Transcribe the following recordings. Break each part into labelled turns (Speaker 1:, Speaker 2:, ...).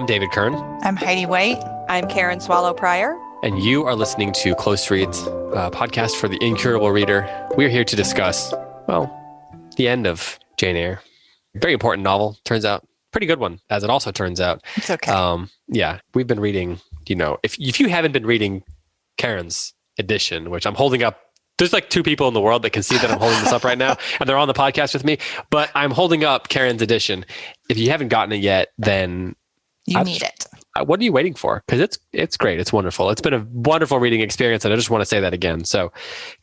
Speaker 1: I'm David Kern.
Speaker 2: I'm Heidi White.
Speaker 3: I'm Karen Swallow Pryor.
Speaker 1: And you are listening to Close Reads, a podcast for the incurable reader. We're here to discuss, the end of Jane Eyre. Very important novel, turns out. Pretty good one, as it also turns out.
Speaker 2: It's okay.
Speaker 1: We've been reading, if you haven't been reading Karen's edition, which I'm holding up, there's like two people in the world that can see that I'm holding this up right now, and they're on the podcast with me, but I'm holding up Karen's edition. If you haven't gotten it yet, then
Speaker 2: you need it.
Speaker 1: What are you waiting for? Because it's great. It's wonderful. It's been a wonderful reading experience, and I just want to say that again. So,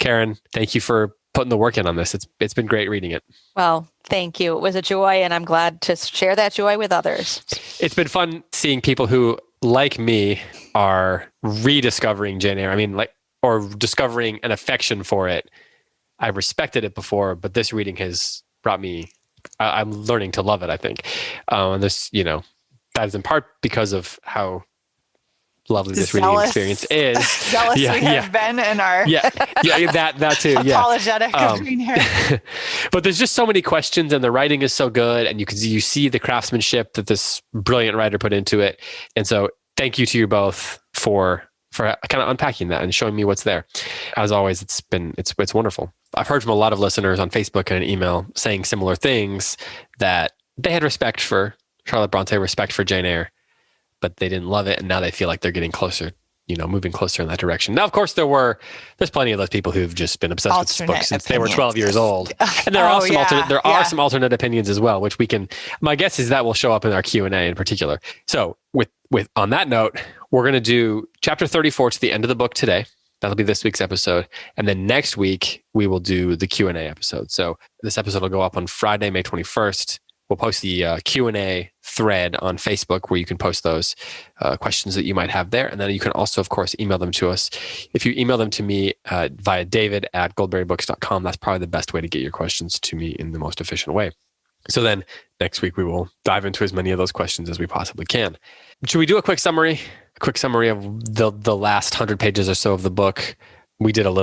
Speaker 1: Karen, thank you for putting the work in on this. It's been great reading it.
Speaker 3: Well, thank you. It was a joy, and I'm glad to share that joy with others.
Speaker 1: It's been fun seeing people who, like me, are rediscovering Jane Eyre. Or discovering an affection for it. I respected it before, but this reading has brought me, I'm learning to love it, I think. And this, that is in part because of how lovely this reading experience is.
Speaker 2: Zealous we have been in our
Speaker 1: that too.
Speaker 2: Apologetic of Jane Eyre.
Speaker 1: But there's just so many questions, and the writing is so good, and you see the craftsmanship that this brilliant writer put into it. And so thank you to you both for kind of unpacking that and showing me what's there. As always, it's wonderful. I've heard from a lot of listeners on Facebook and an email saying similar things, that they had respect for Charlotte Bronte, respect for Jane Eyre, but they didn't love it, and now they feel like they're getting closer, moving closer in that direction. Now, of course, there's plenty of those people who've just been obsessed with this book since they were 12 years old. And there are some alternate opinions as well, which my guess is that will show up in our Q&A in particular. So with on that note, we're going to do chapter 34 to the end of the book today. That'll be this week's episode. And then next week, we will do the Q&A episode. So this episode will go up on Friday, May 21st. We'll post the Q&A thread on Facebook where you can post those questions that you might have there. And then you can also, of course, email them to us. If you email them to me via david@goldberrybooks.com, that's probably the best way to get your questions to me in the most efficient way. So then next week, we will dive into as many of those questions as we possibly can. Should we do a quick summary? A quick summary of the last 100 pages or so of the book. We did like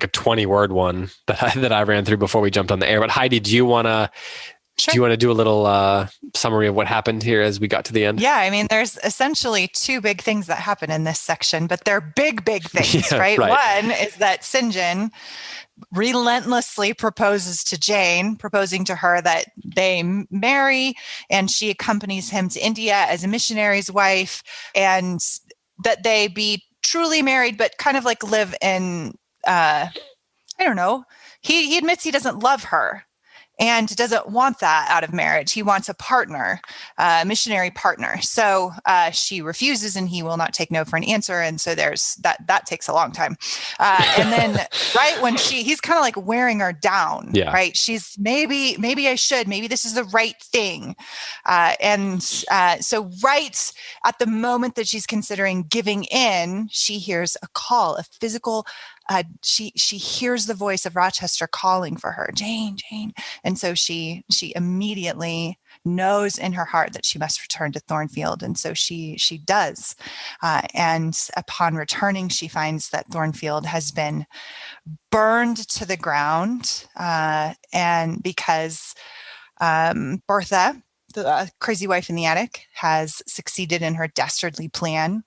Speaker 1: a 20-word one that I ran through before we jumped on the air. But Heidi, do you want to do a little summary of what happened here as we got to the end?
Speaker 2: Yeah, there's essentially two big things that happen in this section, but they're big things, right? One is that St. John relentlessly proposes to Jane, proposing to her that they marry, and she accompanies him to India as a missionary's wife, and that they be truly married, but kind of like live in, I don't know. He admits he doesn't love her and doesn't want that out of marriage. He wants a partner, a missionary partner. So she refuses, and he will not take no for an answer. And so there's that takes a long time. And then right when he's kind of like wearing her down, right? She's maybe I should, maybe this is the right thing. So right at the moment that she's considering giving in, she hears a call, a physical she hears the voice of Rochester calling for her, Jane. And so she immediately knows in her heart that she must return to Thornfield. And so she does. And upon returning, she finds that Thornfield has been burned to the ground. And because Bertha, the crazy wife in the attic, has succeeded in her dastardly plan.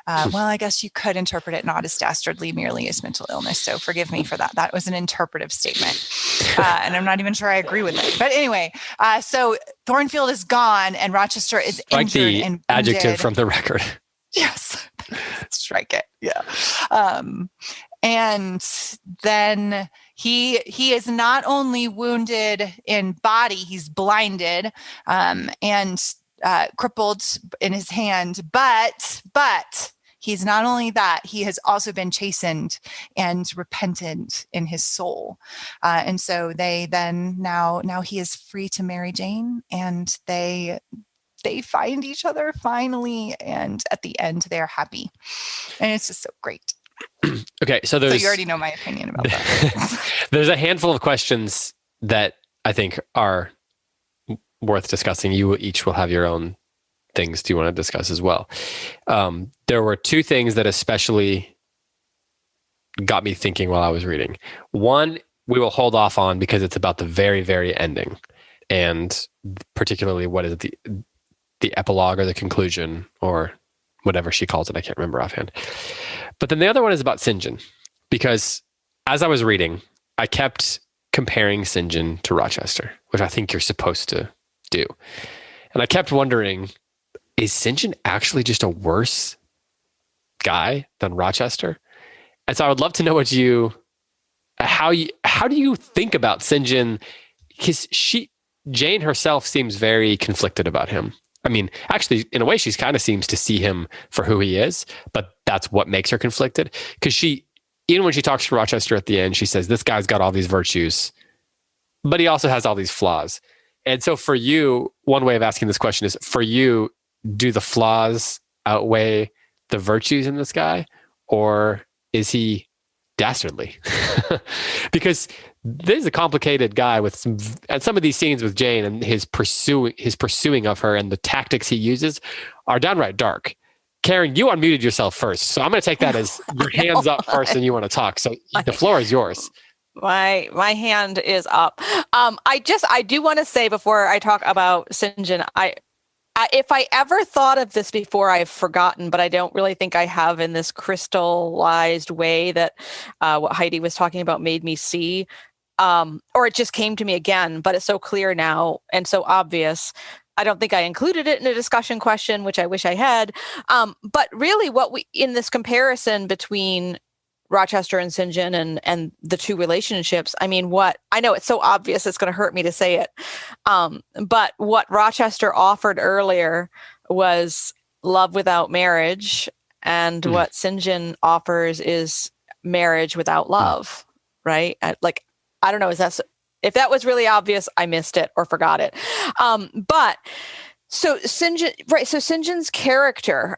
Speaker 2: I guess you could interpret it not as dastardly, merely as mental illness. So forgive me for that. That was an interpretive statement. And I'm not even sure I agree with it. But anyway, so Thornfield is gone and Rochester is injured and wounded.
Speaker 1: Adjective from the record.
Speaker 2: Yes. Strike it. Yeah. And then he is not only wounded in body, he's blinded and crippled in his hand, but he's not only that, he has also been chastened and repentant in his soul. And so they then now he is free to marry Jane, and they find each other finally, and at the end they're happy. And it's just so great.
Speaker 1: Okay, so
Speaker 2: you already know my opinion about that.
Speaker 1: There's a handful of questions that I think are worth discussing. You each will have your own things do you want to discuss as well. There were two things that especially got me thinking while I was reading. One, we will hold off on because it's about the very, very ending, and particularly what is the epilogue or the conclusion or whatever she calls it. I can't remember offhand. But then the other one is about St. John, because as I was reading, I kept comparing St. John to Rochester, which I think you're supposed to do. And I kept wondering, is St. John actually just a worse guy than Rochester? And so I would love to know how do you think about St. John? Because Jane herself seems very conflicted about him. I mean, actually, in a way, she kind of seems to see him for who he is, but that's what makes her conflicted. Because even when she talks to Rochester at the end, she says, this guy's got all these virtues, but he also has all these flaws. And so for you, one way of asking this question is, for you, do the flaws outweigh the virtues in this guy? Or is he dastardly? Because this is a complicated guy with some of these scenes with Jane, and his pursuing of her and the tactics he uses are downright dark. Karen, you unmuted yourself first, so I'm going to take that as your hands up first and you want to talk. So the floor is yours.
Speaker 3: My hand is up. I do want to say before I talk about St. John, if I ever thought of this before, I've forgotten, but I don't really think I have in this crystallized way that what Heidi was talking about made me see, or it just came to me again, but it's so clear now and so obvious. I don't think I included it in a discussion question, which I wish I had. But really in this comparison between Rochester and St. John and the two relationships, I mean, I know it's so obvious it's going to hurt me to say it. But what Rochester offered earlier was love without marriage. And what St. John offers is marriage without love, right? I don't know, if that was really obvious, I missed it or forgot it. But so St. John, right. So St. John's character,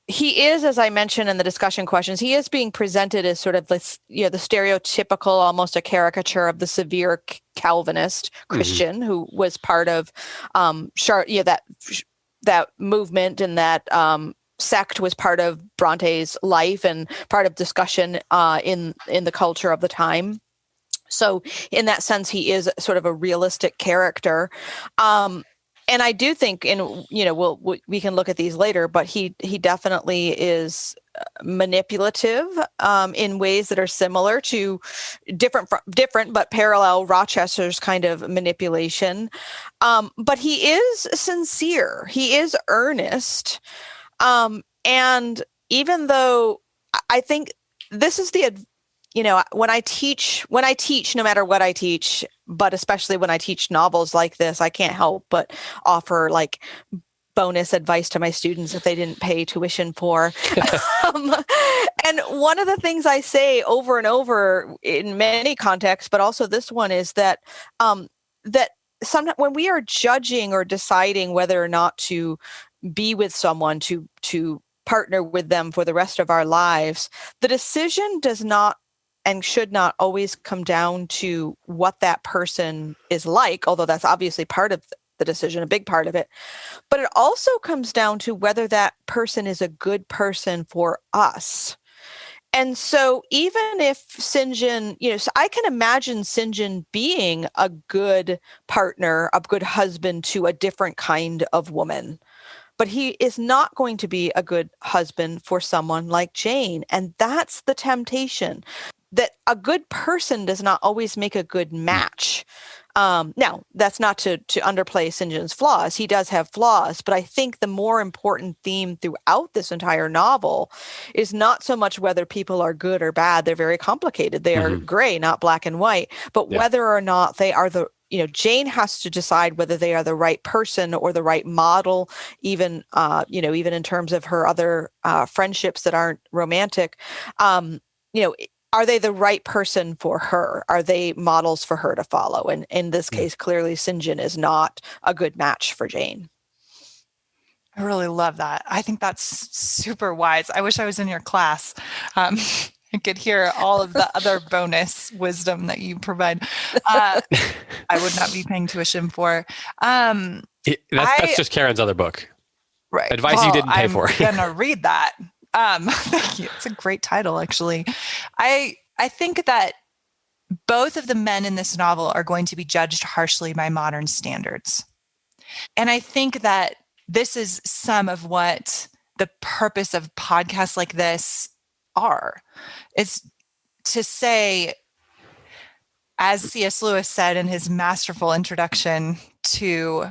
Speaker 3: he is, as I mentioned in the discussion questions, he is being presented as sort of this, the stereotypical, almost a caricature of the severe Calvinist Christian who was part of that movement, and that sect was part of Bronte's life and part of discussion in the culture of the time. So in that sense, he is sort of a realistic character. And I do think, we can look at these later, but he definitely is manipulative in ways that are similar to different but parallel Rochester's kind of manipulation. But he is sincere. He is earnest. And even though I think this is when I teach, no matter what I teach, but especially when I teach novels like this, I can't help but offer bonus advice to my students that they didn't pay tuition for. And one of the things I say over and over in many contexts, but also this one, is that that sometimes when we are judging or deciding whether or not to be with someone, to partner with them for the rest of our lives, the decision does not and should not always come down to what that person is like, although that's obviously part of the decision, a big part of it. But it also comes down to whether that person is a good person for us. And so even if St. John, so I can imagine St. John being a good partner, a good husband to a different kind of woman. But he is not going to be a good husband for someone like Jane. And that's the temptation, that a good person does not always make a good match. Now, that's not to underplay St. John's flaws. He does have flaws, but I think the more important theme throughout this entire novel is not so much whether people are good or bad. They're very complicated. They are gray, not black and white, but whether or not they are Jane has to decide whether they are the right person or the right model, even in terms of her other friendships that aren't romantic. Are they the right person for her? Are they models for her to follow? And in this case, clearly St. John is not a good match for Jane.
Speaker 2: I really love that. I think that's super wise. I wish I was in your class. I could hear all of the other bonus wisdom that you provide. I would not be paying tuition for.
Speaker 1: That's just Karen's other book.
Speaker 2: Right.
Speaker 1: Advice you didn't pay for.
Speaker 2: I'm going to read that. Thank you. It's a great title, actually. I think that both of the men in this novel are going to be judged harshly by modern standards. And I think that this is some of what the purpose of podcasts like this are, is to say, as C.S. Lewis said in his masterful introduction to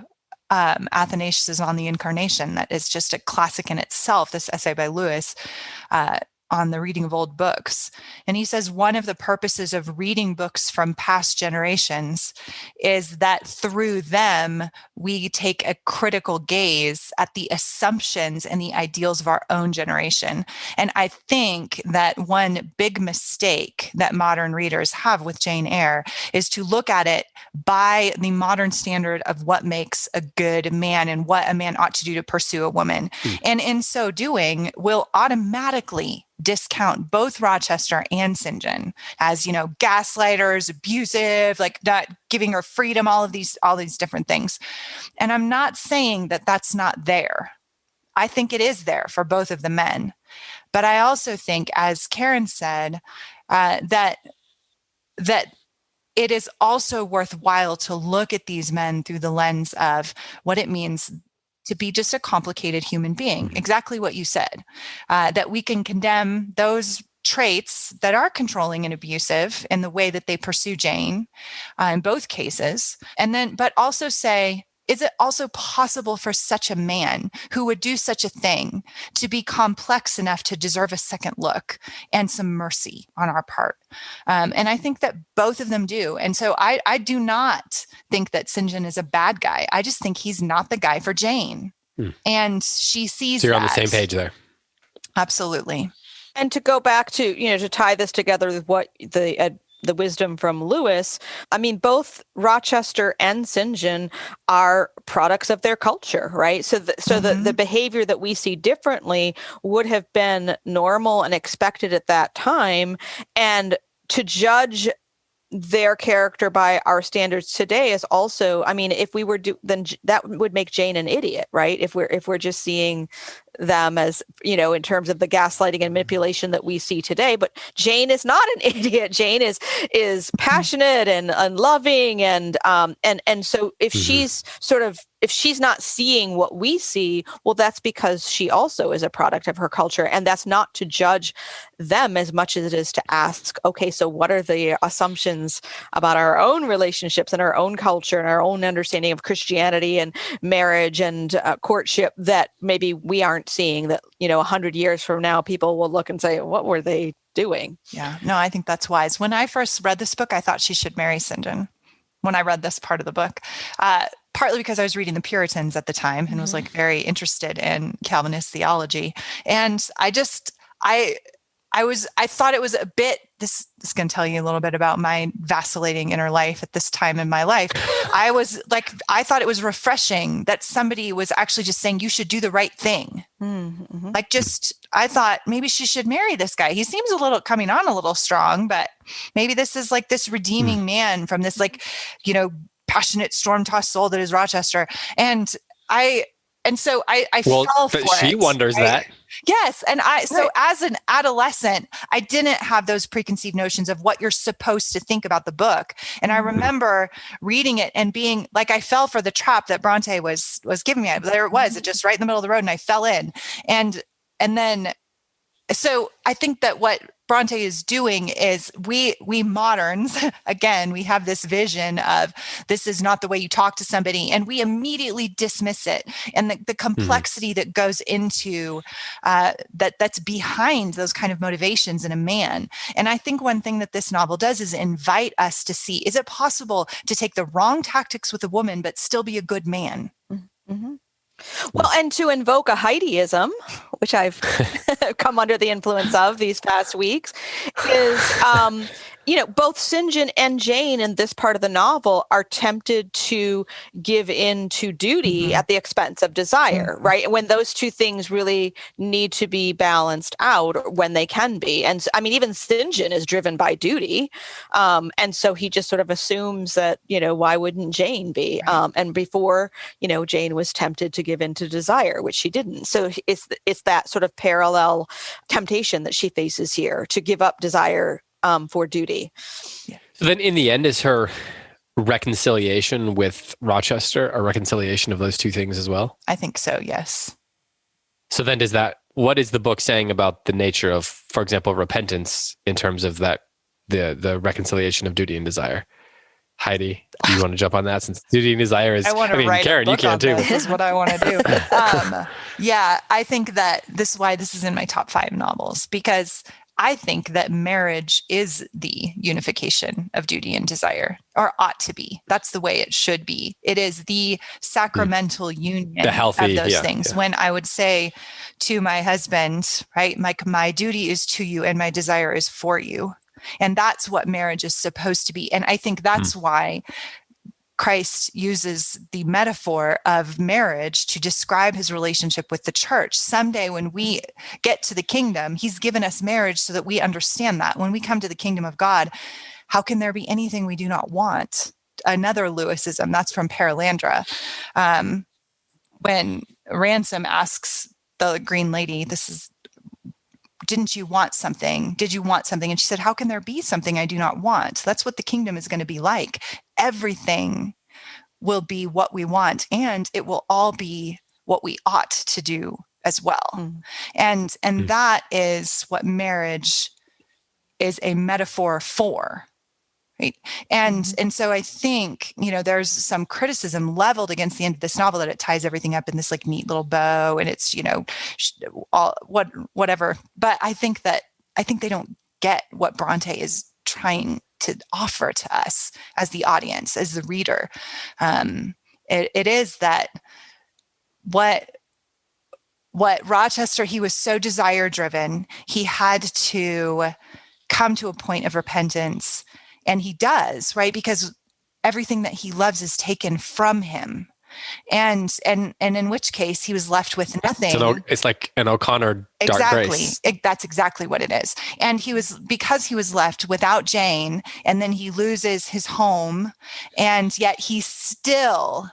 Speaker 2: Athanasius on the Incarnation, that is just a classic in itself, this essay by Lewis, on the reading of old books. And he says one of the purposes of reading books from past generations is that through them, we take a critical gaze at the assumptions and the ideals of our own generation. And I think that one big mistake that modern readers have with Jane Eyre is to look at it by the modern standard of what makes a good man and what a man ought to do to pursue a woman. And in so doing, will automatically discount both Rochester and St. John as, gaslighters, abusive, like not giving her freedom, all these different things. And I'm not saying that that's not there. I think it is there for both of the men. But I also think, as Karen said, that it is also worthwhile to look at these men through the lens of what it means to be just a complicated human being. Exactly what you said, that we can condemn those traits that are controlling and abusive in the way that they pursue Jane in both cases. And then, but also say, is it also possible for such a man who would do such a thing to be complex enough to deserve a second look and some mercy on our part? And I think that both of them do. And so I do not think that St. John is a bad guy. I just think he's not the guy for Jane. And she sees
Speaker 1: so you're
Speaker 2: that.
Speaker 1: on the same page there.
Speaker 2: Absolutely.
Speaker 3: And to go back to, to tie this together with what the wisdom from Lewis, I mean, both Rochester and St. John are products of their culture, right? So the behavior that we see differently would have been normal and expected at that time. And to judge their character by our standards today is also, I mean, if we were then that would make Jane an idiot, right? If we're just seeing them as, in terms of the gaslighting and manipulation that we see today. But Jane is not an idiot. Jane is passionate and loving, and so if she's not seeing what we see, well, that's because she also is a product of her culture, and that's not to judge them as much as it is to ask, okay, so what are the assumptions about our own relationships and our own culture and our own understanding of Christianity and marriage and courtship that maybe we aren't seeing, that 100 years from now people will look and say, what were they doing?
Speaker 2: Yeah, no, I think that's wise. When I first read this book, I thought she should marry St. John. When I read this part of the book, partly because I was reading the Puritans at the time and was like very interested in Calvinist theology. And I thought it was a bit, this is going to tell you a little bit about my vacillating inner life at this time in my life. I thought it was refreshing that somebody was actually just saying, you should do the right thing. Mm-hmm. I thought maybe she should marry this guy. He seems coming on a little strong, but maybe this is like this redeeming man from this, passionate storm-tossed soul that is Rochester. And so I fell for it.
Speaker 1: She wonders that.
Speaker 2: Yes. And as an adolescent, I didn't have those preconceived notions of what you're supposed to think about the book. And I remember reading it and being like, I fell for the trap that Bronte was giving me. There it was, just right in the middle of the road, and I fell in. And then, so I think that what Bronte is doing is we moderns, again, we have this vision of this is not the way you talk to somebody, and we immediately dismiss it. And the complexity that goes into that's behind those kind of motivations in a man. And I think one thing that this novel does is invite us to see, is it possible to take the wrong tactics with a woman, but still be a good man?
Speaker 3: Mm-hmm. Well, and to invoke a Heidiism, which I've come under the influence of these past weeks, is, both St. John and Jane in this part of the novel are tempted to give in to duty at the expense of desire, right? When those two things really need to be balanced out, or when they can be. And I mean, even St. John is driven by duty. And so he just sort of assumes that, why wouldn't Jane be? And before, Jane was tempted to give in to desire, which she didn't. So it's that sort of parallel temptation that she faces here, to give up desire for duty.
Speaker 1: So then in the end, is her reconciliation with Rochester, a reconciliation of those two things as well?
Speaker 2: I think so, yes.
Speaker 1: So then what is the book saying about the nature of, for example, repentance in terms of that, the reconciliation of duty and desire? Heidi, do you want to jump on that, since duty and desire is,
Speaker 2: I want to write
Speaker 1: Karen,
Speaker 2: a book
Speaker 1: you can
Speaker 2: on
Speaker 1: too.
Speaker 2: This is what I want to do. Yeah, I think that this is why this is in my top 5 novels, because I think that marriage is the unification of duty and desire, or ought to be. That's the way it should be. It is the sacramental union
Speaker 1: The healthy,
Speaker 2: of those
Speaker 1: yeah,
Speaker 2: things.
Speaker 1: yeah.
Speaker 2: When I would say to my husband, right, my duty is to you and my desire is for you. And that's what marriage is supposed to be. And I think that's why Christ uses the metaphor of marriage to describe his relationship with the church. Someday when we get to the kingdom, he's given us marriage so that we understand that. When we come to the kingdom of God, how can there be anything we do not want? Another Lewisism, that's from Paralandra. When Ransom asks the green lady, didn't you want something? Did you want something? And she said, how can there be something I do not want? That's what the kingdom is going to be like. Everything will be what we want, and it will all be what we ought to do as well. And that is what marriage is a metaphor for. Right. And so I think, there's some criticism leveled against the end of this novel that it ties everything up in this like neat little bow, and it's, whatever. But I think they don't get what Bronte is trying to offer to us as the audience, as the reader. It is that what Rochester, he was so desire driven, he had to come to a point of repentance. And he does, right? Because everything that he loves is taken from him. And in which case he was left with nothing.
Speaker 1: It's like an O'Connor dark grace.
Speaker 2: That's exactly what it is. And because he was left without Jane, and then he loses his home, and yet he still,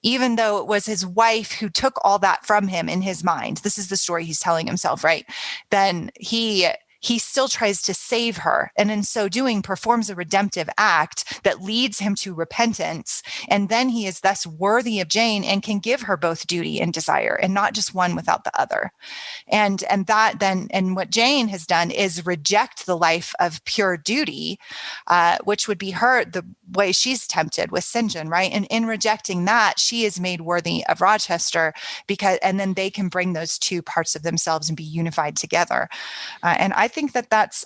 Speaker 2: even though it was his wife who took all that from him in his mind, this is the story he's telling himself, right? Then he still tries to save her, and in so doing performs a redemptive act that leads him to repentance. And then he is thus worthy of Jane and can give her both duty and desire, and not just one without the other. And what Jane has done is reject the life of pure duty, which would be the way she's tempted with St. John, right? And in rejecting that, she is made worthy of Rochester, and then they can bring those two parts of themselves and be unified together. And I think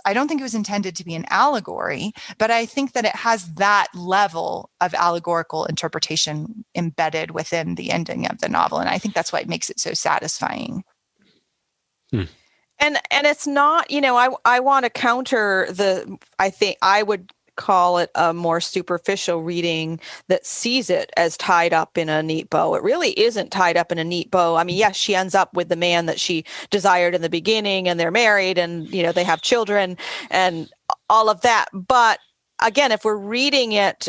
Speaker 2: I don't think it was intended to be an allegory, but I think that it has that level of allegorical interpretation embedded within the ending of the novel. And I think that's why it makes it so satisfying.
Speaker 3: And it's not, I want to counter I think I would call it a more superficial reading that sees it as tied up in a neat bow. It really isn't tied up in a neat bow. I mean, yes, she ends up with the man that she desired in the beginning, and they're married, and they have children and all of that. But again, if we're reading it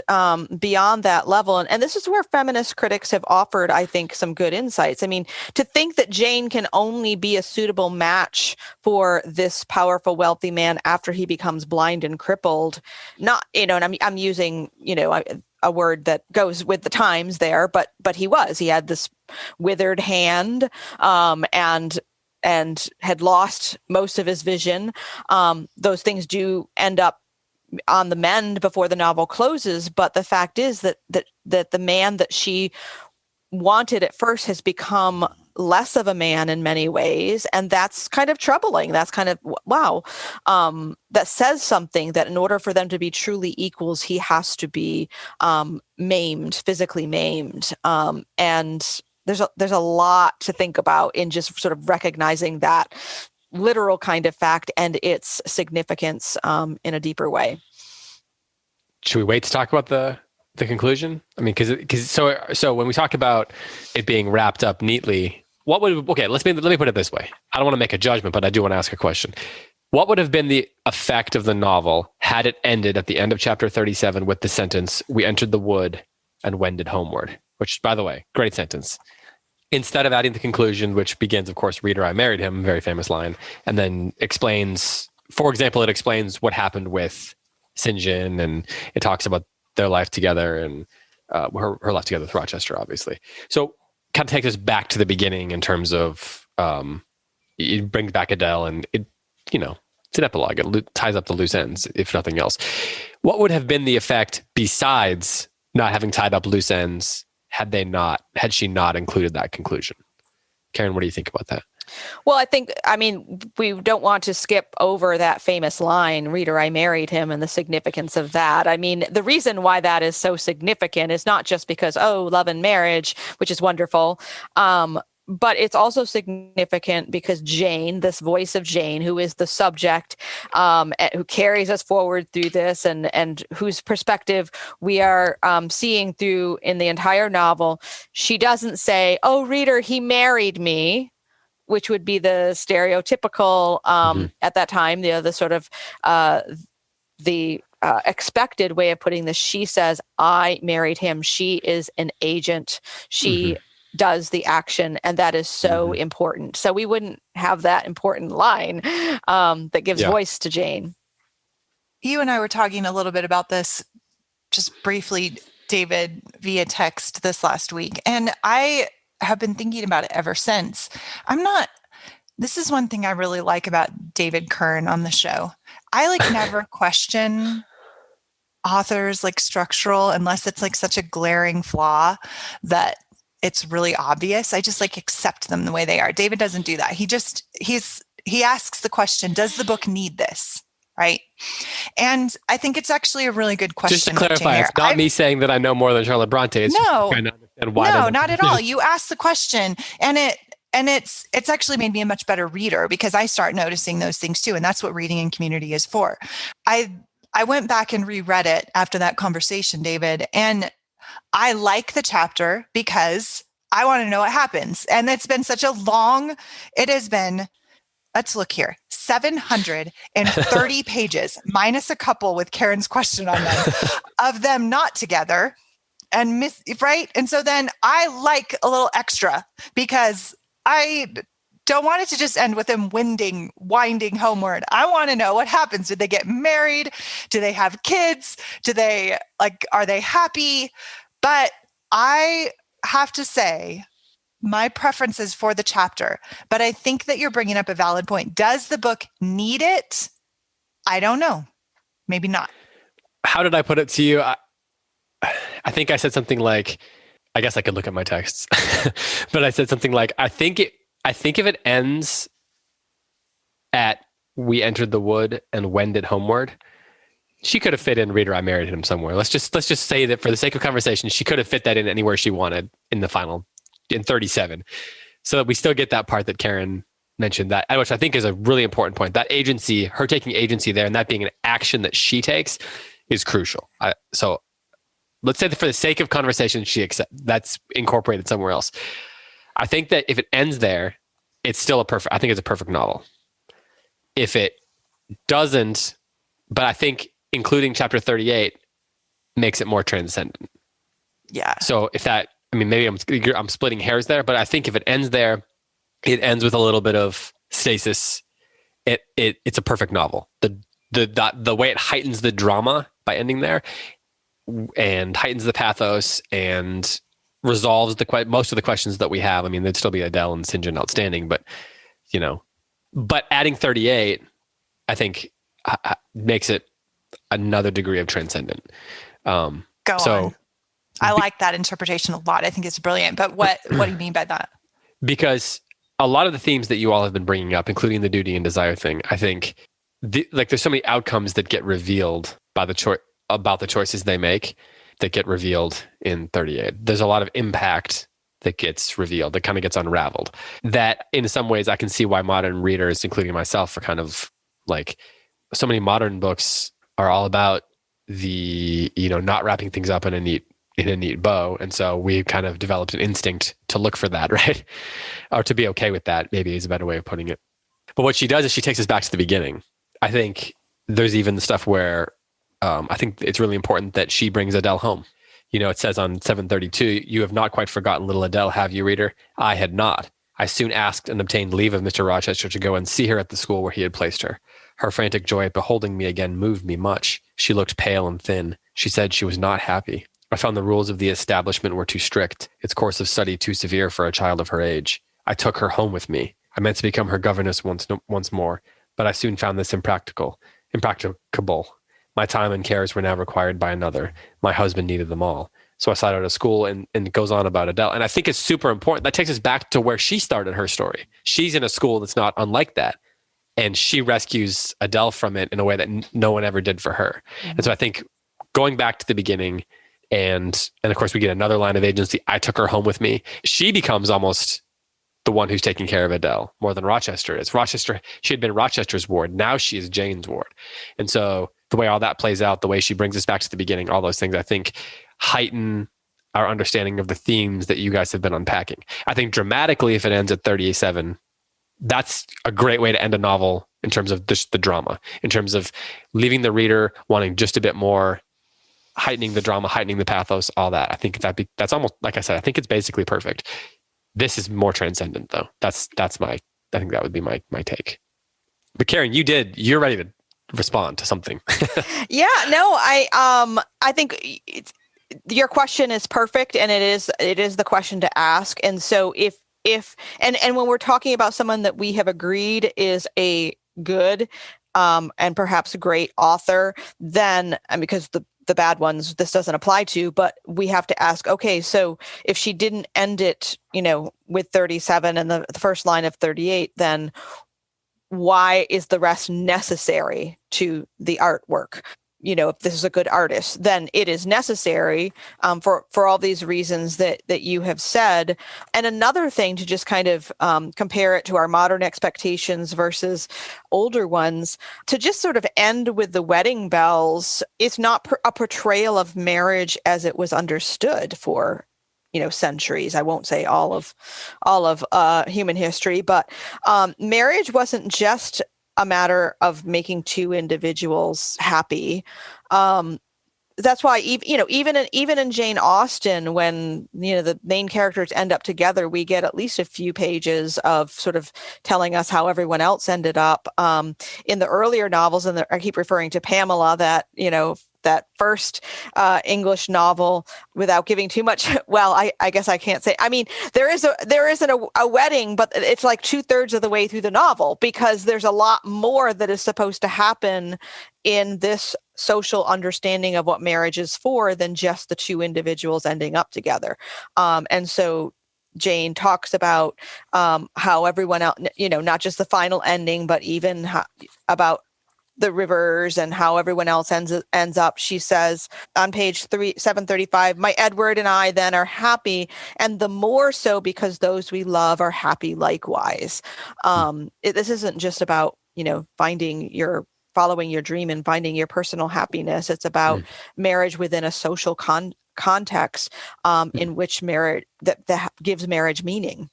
Speaker 3: beyond that level, and this is where feminist critics have offered, I think, some good insights. I mean, to think that Jane can only be a suitable match for this powerful, wealthy man after he becomes blind and crippled, not, and I'm using, a word that goes with the times there, but he had this withered hand, and had lost most of his vision. Those things do end up on the mend before the novel closes, but the fact is that the man that she wanted at first has become less of a man in many ways, and that's kind of troubling. That's kind of wow. That says something, that in order for them to be truly equals, he has to be physically maimed, and there's a lot to think about in just sort of recognizing that literal kind of fact and its significance in a deeper way.
Speaker 1: Should we wait to talk about the conclusion? I mean, because so when we talk about it being wrapped up neatly, let me put it this way. I don't want to make a judgment, but I do want to ask a question. What would have been the effect of the novel had it ended at the end of chapter 37 with the sentence, "We entered the wood and wended homeward," which, by the way, great sentence. Instead of adding the conclusion, which begins, of course, "Reader, I married him," very famous line, and then explains, for example, it explains what happened with St. John, and it talks about their life together and her life together with Rochester, obviously. So kind of take us back to the beginning in terms of it brings back Adele, and it, it's an epilogue. It ties up the loose ends, if nothing else. What would have been the effect besides not having tied up loose ends had she not included that conclusion? Karen, what do you think about that?
Speaker 3: Well, we don't want to skip over that famous line, "Reader, I married him," and the significance of that. I mean, the reason why that is so significant is not just because, love and marriage, which is wonderful, but it's also significant because Jane, this voice of Jane, who is the subject, who carries us forward through this and whose perspective we are seeing through in the entire novel, she doesn't say, "Oh, reader, he married me," which would be the stereotypical at that time, the sort of the expected way of putting this. She says, "I married him." She is an agent. She does the action, and that is so important. So we wouldn't have that important line that gives voice to Jane.
Speaker 2: You and I were talking a little bit about this just briefly, David, via text this last week, and I have been thinking about it ever since. This is one thing I really like about David Kern on the show. I never question authors structural unless it's such a glaring flaw that it's really obvious. I just accept them the way they are. David doesn't do that. He asks the question, does the book need this? Right. And I think it's actually a really good question.
Speaker 1: Just to clarify, it's not me saying that I know more than Charlotte Bronte. It's
Speaker 2: no,
Speaker 1: just trying to understand why.
Speaker 2: No, not at all. You ask the question, and it's actually made me a much better reader because I start noticing those things too. And that's what reading in community is for. I went back and reread it after that conversation, David, and I like the chapter because I want to know what happens. And it has been, let's look here, 730 pages, minus a couple with Karen's question on them, of them not together right? And so then I like a little extra because I don't want it to just end with them winding homeward. I want to know what happens. Did they get married? Do they have kids? Are they happy? But I have to say, my preference is for the chapter, but I think that you're bringing up a valid point. Does the book need it? I don't know. Maybe not.
Speaker 1: How did I put it to you? I think I said something like, I guess I could look at my texts, but I said something like, I think if it ends at "we entered the wood and wended homeward," she could have fit in "reader, I married him" somewhere. Let's just say that for the sake of conversation, she could have fit that in anywhere she wanted in the final, in 37, so that we still get that part that Karen mentioned, that, which I think is a really important point. That agency, her taking agency there, and that being an action that she takes, is crucial. So let's say that for the sake of conversation, that's incorporated somewhere else. I think that if it ends there, it's still I think it's a perfect novel. If it doesn't, but I think including chapter 38 makes it more transcendent.
Speaker 2: Yeah.
Speaker 1: So maybe I'm splitting hairs there, but I think if it ends there, it ends with a little bit of stasis. It's a perfect novel. The way it heightens the drama by ending there, and heightens the pathos and resolves most of the questions that we have. I mean, there'd still be Adele and St. John outstanding, but but adding 38, I think makes it another degree of transcendent.
Speaker 2: Go on. I like that interpretation a lot. I think it's brilliant. But what do you mean by that? Because
Speaker 1: a lot of the themes that you all have been bringing up, including the duty and desire thing, I think there's so many outcomes that get revealed by about the choices they make that get revealed in 38. There's a lot of impact that gets revealed, that kind of gets unraveled. That in some ways I can see why modern readers, including myself, are kind of so many modern books are all about the, not wrapping things up in a neat bow. And so we kind of developed an instinct to look for that, right? Or to be okay with that, maybe is a better way of putting it. But what she does is she takes us back to the beginning. I think there's even the stuff where I think it's really important that she brings Adele home. It says on 732, "You have not quite forgotten little Adele, have you, reader? I had not. I soon asked and obtained leave of Mr. Rochester to go and see her at the school where he had placed her. Her frantic joy at beholding me again moved me much. She looked pale and thin. She said she was not happy. I found the rules of the establishment were too strict, its course of study too severe for a child of her age. I took her home with me. I meant to become her governess once more, but I soon found this impracticable. My time and cares were now required by another. My husband needed them all. So I started out of school, and it goes on about Adele. And I think it's super important. That takes us back to where she started her story. She's in a school that's not unlike that. And she rescues Adele from it in a way that no one ever did for her. Mm-hmm. And so I think going back to the beginning, and of course we get another line of agency. I took her home with me. She becomes almost the one who's taking care of Adele more than Rochester is. She had been Rochester's ward. Now she is Jane's ward. And so the way all that plays out, the way she brings us back to the beginning, all those things, I think heighten our understanding of the themes that you guys have been unpacking. I think dramatically, if it ends at 38:7, that's a great way to end a novel in terms of just the drama, in terms of leaving the reader wanting just a bit more, heightening the drama, heightening the pathos, all that. I think that's almost, like I said, I think it's basically perfect. This is more transcendent though. I think that would be my take. But Karen, you're ready to respond to something.
Speaker 3: Yeah, no, I think your question is perfect, and it is the question to ask. And so if when we're talking about someone that we have agreed is a good and perhaps a great author, then, and because the bad ones this doesn't apply to, but we have to ask, okay, so if she didn't end it, with 37 and the first line of 38, then why is the rest necessary to the artwork? If this is a good artist, then it is necessary for all these reasons that you have said. And another thing to just kind of compare it to our modern expectations versus older ones, to just sort of end with the wedding bells, it's not a portrayal of marriage as it was understood for centuries. I won't say all of human history, but marriage wasn't just a matter of making two individuals happy. That's why even in Jane Austen, when the main characters end up together, we get at least a few pages of sort of telling us how everyone else ended up. In the earlier novels, and I keep referring to Pamela, that first English novel, without giving too much. Well, I guess I can't say. I mean, there isn't a wedding, but it's like 2/3 of the way through the novel, because there's a lot more that is supposed to happen in this social understanding of what marriage is for than just the two individuals ending up together. And so Jane talks about how everyone else, not just the final ending, but even about the Rivers and how everyone else ends up. She says on page 735, my Edward and I then are happy, and the more so because those we love are happy likewise. This isn't just about, following your dream and finding your personal happiness. It's about marriage within a social context in which marriage that gives marriage meaning.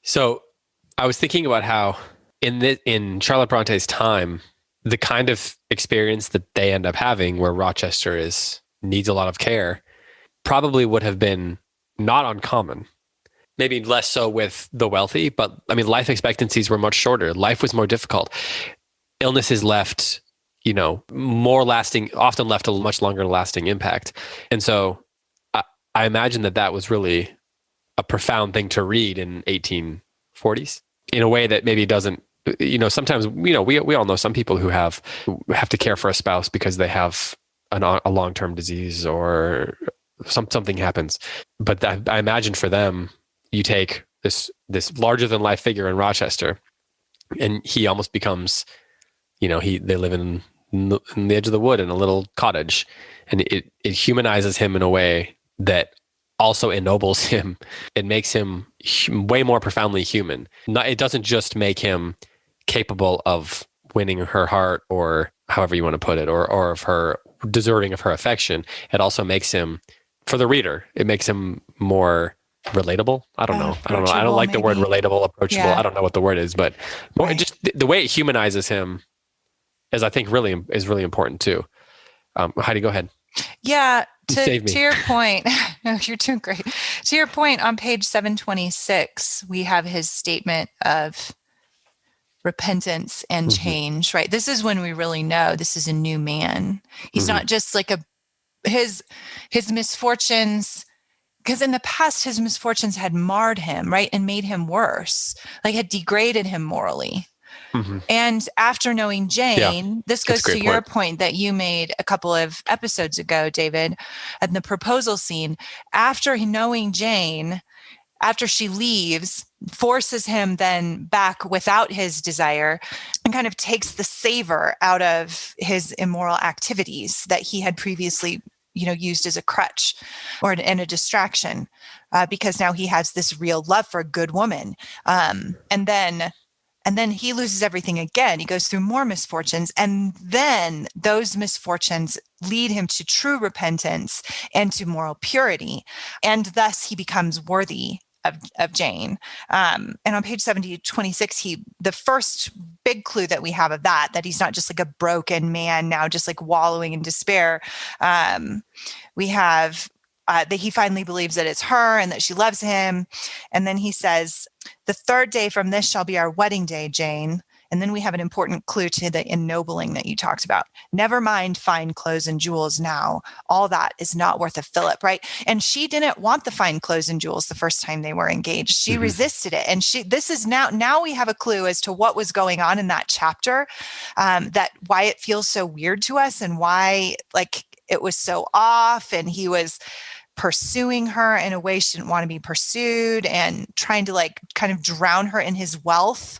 Speaker 3: So
Speaker 1: I was thinking about how in Charlotte Bronte's time, the kind of experience that they end up having, where Rochester needs a lot of care, probably would have been not uncommon. Maybe less so with the wealthy, but I mean, life expectancies were much shorter. Life was more difficult. Illnesses left, more lasting, often left a much longer lasting impact. And so I imagine that was really a profound thing to read in 1840s in a way that maybe doesn't, sometimes, we all know some people who have to care for a spouse because they have a long-term disease or something happens. But I imagine for them, you take this larger than life figure in Rochester, and he almost becomes, they live in the edge of the wood in a little cottage, and it humanizes him in a way that also ennobles him. It makes him way more profoundly human. It doesn't just make him capable of winning her heart, or however you want to put it, or of her deserving of her affection. It also makes him, for the reader, it makes him more relatable. I don't know. I don't like the word relatable, approachable. Yeah. I don't know what the word is, but just the way it humanizes him is, I think, really important too. Heidi, go ahead.
Speaker 2: Yeah. To your point, no, you're doing great. To your point, on page 726, we have his statement of repentance and change, right? This is when we really know this is a new man. He's not just like his misfortunes, because in the past his misfortunes had marred him, right? And made him worse, like had degraded him morally. And after knowing Jane, this goes to your point that you made a couple of episodes ago, David, and the proposal scene. After knowing Jane, after she leaves, forces him then back without his desire and kind of takes the savor out of his immoral activities that he had previously, used as a crutch or and a distraction, because now he has this real love for a good woman. And then he loses everything again. He goes through more misfortunes, and then those misfortunes lead him to true repentance and to moral purity. And thus he becomes worthy of Jane. And on page 26, the first big clue that we have of that he's not just like a broken man now, just like wallowing in despair. We have that he finally believes that it's her and that she loves him. And then he says, "The third day from this shall be our wedding day, Jane." And then we have an important clue to the ennobling that you talked about. "Never mind fine clothes and jewels now. All that is not worth a fillip," right? And she didn't want the fine clothes and jewels the first time they were engaged. She resisted it. And this is now we have a clue as to what was going on in that chapter, that why it feels so weird to us and why like it was so off, and he was pursuing her in a way she didn't want to be pursued and trying to like kind of drown her in his wealth.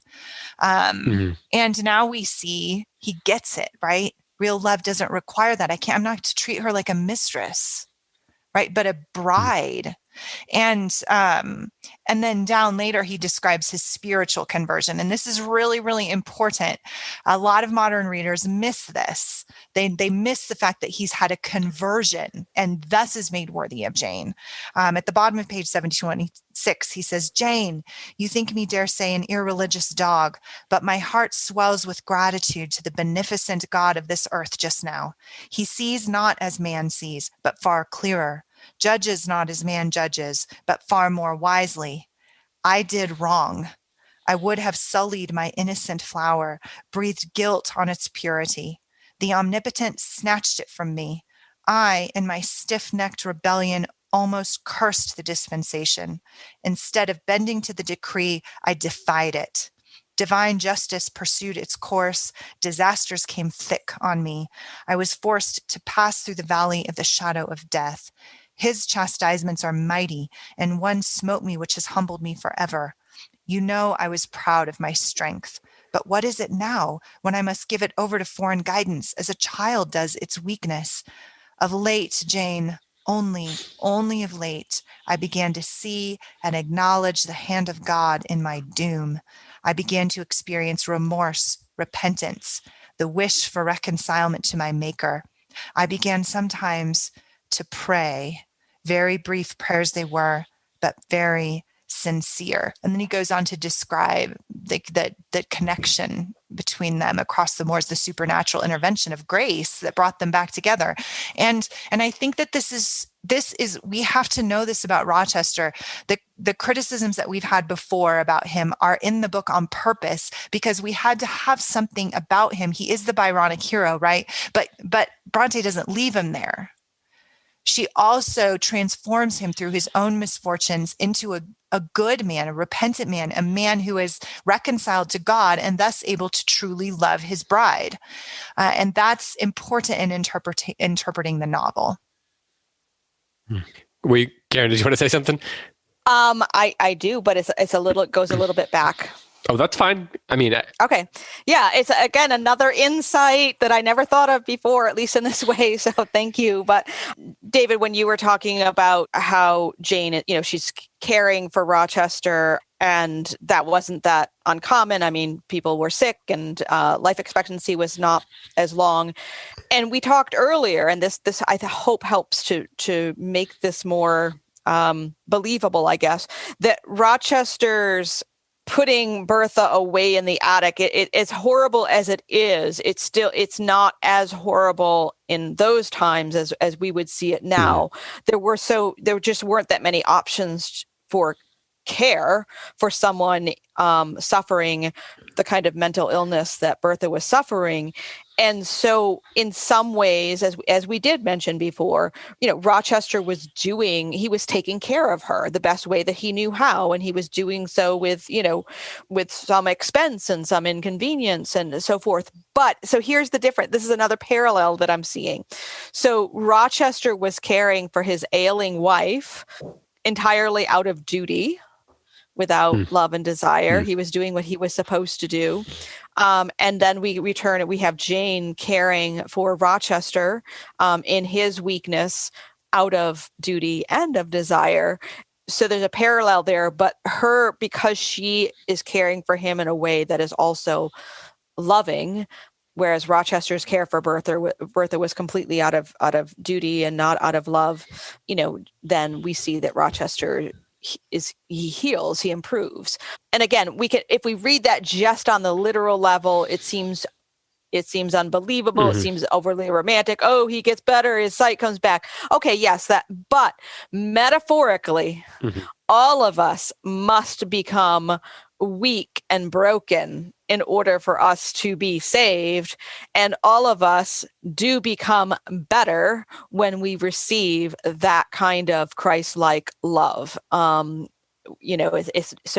Speaker 2: And now we see he gets it, right? Real love doesn't require that. I'm not to treat her like a mistress, right? But a bride. And then down later, he describes his spiritual conversion. And this is really, really important. A lot of modern readers miss this. They miss the fact that he's had a conversion and thus is made worthy of Jane. At the bottom of page 726, he says, "Jane, you think me, dare say, an irreligious dog, but my heart swells with gratitude to the beneficent God of this earth just now. He sees not as man sees, but far clearer. Judges not as man judges, but far more wisely. I did wrong. I would have sullied my innocent flower, breathed guilt on its purity. The Omnipotent snatched it from me. I, in my stiff-necked rebellion, almost cursed the dispensation. Instead of bending to the decree, I defied it. Divine justice pursued its course. Disasters came thick on me. I was forced to pass through the valley of the shadow of death. His chastisements are mighty, and one smote me which has humbled me forever. You know I was proud of my strength. But what is it now, when I must give it over to foreign guidance, as a child does its weakness? Of late, Jane, only of late, I began to see and acknowledge the hand of God in my doom. I began to experience remorse, repentance, the wish for reconcilement to my Maker. I began sometimes to pray, very brief prayers they were, but very sincere. And then he goes on to describe the connection between them across the moors, the supernatural intervention of grace that brought them back together. And I think that this is we have to know this about Rochester. The criticisms that we've had before about him are in the book on purpose, because we had to have something about him. He is the Byronic hero, right? But Bronte doesn't leave him there. She also transforms him through his own misfortunes into a good man, a repentant man, a man who is reconciled to God and thus able to truly love his bride. And that's important in interpreting the novel.
Speaker 1: Karen, did you want to say something?
Speaker 3: I do, but it goes a little bit back.
Speaker 1: Oh, that's fine. I mean,
Speaker 3: okay. Yeah. It's again, another insight that I never thought of before, at least in this way. So thank you. But David, when you were talking about how Jane, she's caring for Rochester, and that wasn't that uncommon. I mean, people were sick and life expectancy was not as long. And we talked earlier, and this I hope helps to make this more believable, I guess, that Rochester's putting Bertha away in the attic, it as horrible as it is, it's not as horrible in those times as we would see it now. There just weren't that many options for care for someone suffering the kind of mental illness that Bertha was suffering. And so in some ways, as we did mention before, Rochester was taking care of her the best way that he knew how. And he was doing so with some expense and some inconvenience and so forth. But so here's the difference. This is another parallel that I'm seeing. So Rochester was caring for his ailing wife entirely out of duty, without love and desire. He was doing what he was supposed to do. And then we have Jane caring for Rochester in his weakness out of duty and of desire. So there's a parallel there, but because she is caring for him in a way that is also loving, whereas Rochester's care for Bertha was completely out of duty and not out of love, then we see that Rochester he heals, he improves. And again, if we read that just on the literal level, it seems unbelievable. It seems overly romantic. Oh, he gets better, his sight comes back. Okay, yes, but metaphorically, all of us must become weak and broken in order for us to be saved. And all of us do become better when we receive that kind of Christ-like love. So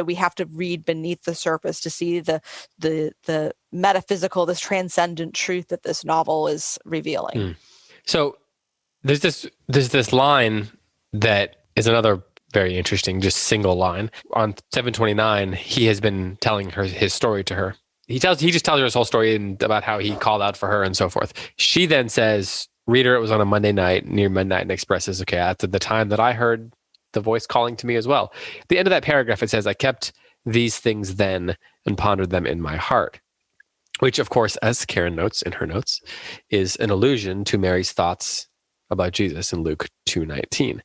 Speaker 3: we have to read beneath the surface to see the metaphysical, this transcendent truth that this novel is revealing.
Speaker 1: So there's this line that is another very interesting, just single line. On 729, he has been telling her his story to her. He just tells her his whole story and about how he called out for her and so forth. She then says, "Reader, it was on a Monday night near midnight," and expresses, "Okay, at the time that I heard the voice calling to me as well." At the end of that paragraph, it says, "I kept these things then and pondered them in my heart," which, of course, as Karen notes in her notes, is an allusion to Mary's thoughts about Jesus in Luke 2:19.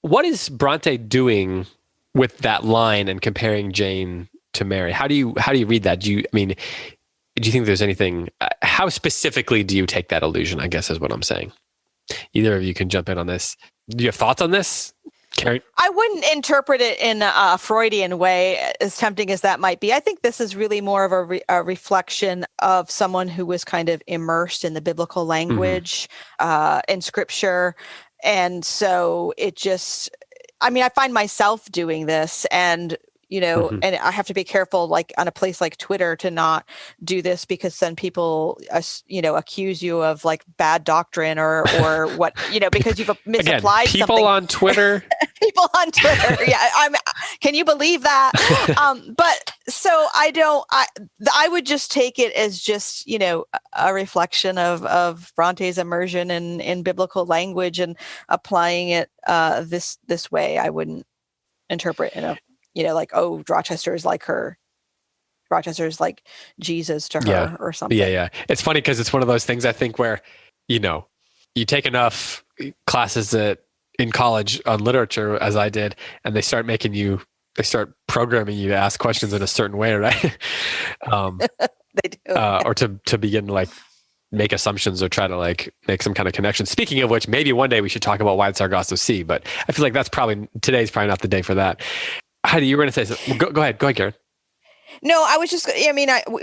Speaker 1: What is Bronte doing with that line and comparing Jane to Mary? How do you read that? Do you think there's anything? How specifically do you take that allusion? I guess is what I'm saying. Either of you can jump in on this. Do you have thoughts on this, Karen?
Speaker 3: I wouldn't interpret it in a Freudian way, as tempting as that might be. I think this is really more of a reflection of someone who was kind of immersed in the biblical language, in Scripture. And so it just, I find myself doing this and, and I have to be careful, like on a place like Twitter, to not do this, because then people, accuse you of like bad doctrine or what, because you've misapplied
Speaker 1: people
Speaker 3: something.
Speaker 1: On Twitter.
Speaker 3: People on Twitter. Yeah. Can you believe that? But so I would just take it as just, a reflection of Bronte's immersion in biblical language and applying it this way. I wouldn't interpret in a, like, oh, Rochester is like her. Rochester is like Jesus to her or something.
Speaker 1: Yeah. It's funny because it's one of those things, I think, where, you take enough classes in college on literature, as I did, and they start programming you to ask questions in a certain way, right?
Speaker 3: They do.
Speaker 1: Or to begin to like make assumptions or try to like make some kind of connection. Speaking of which, maybe one day we should talk about why Sargasso Sea, but I feel like today's probably not the day for that. Heidi, you were going to say something. Go ahead, Karen.
Speaker 3: No, I was just,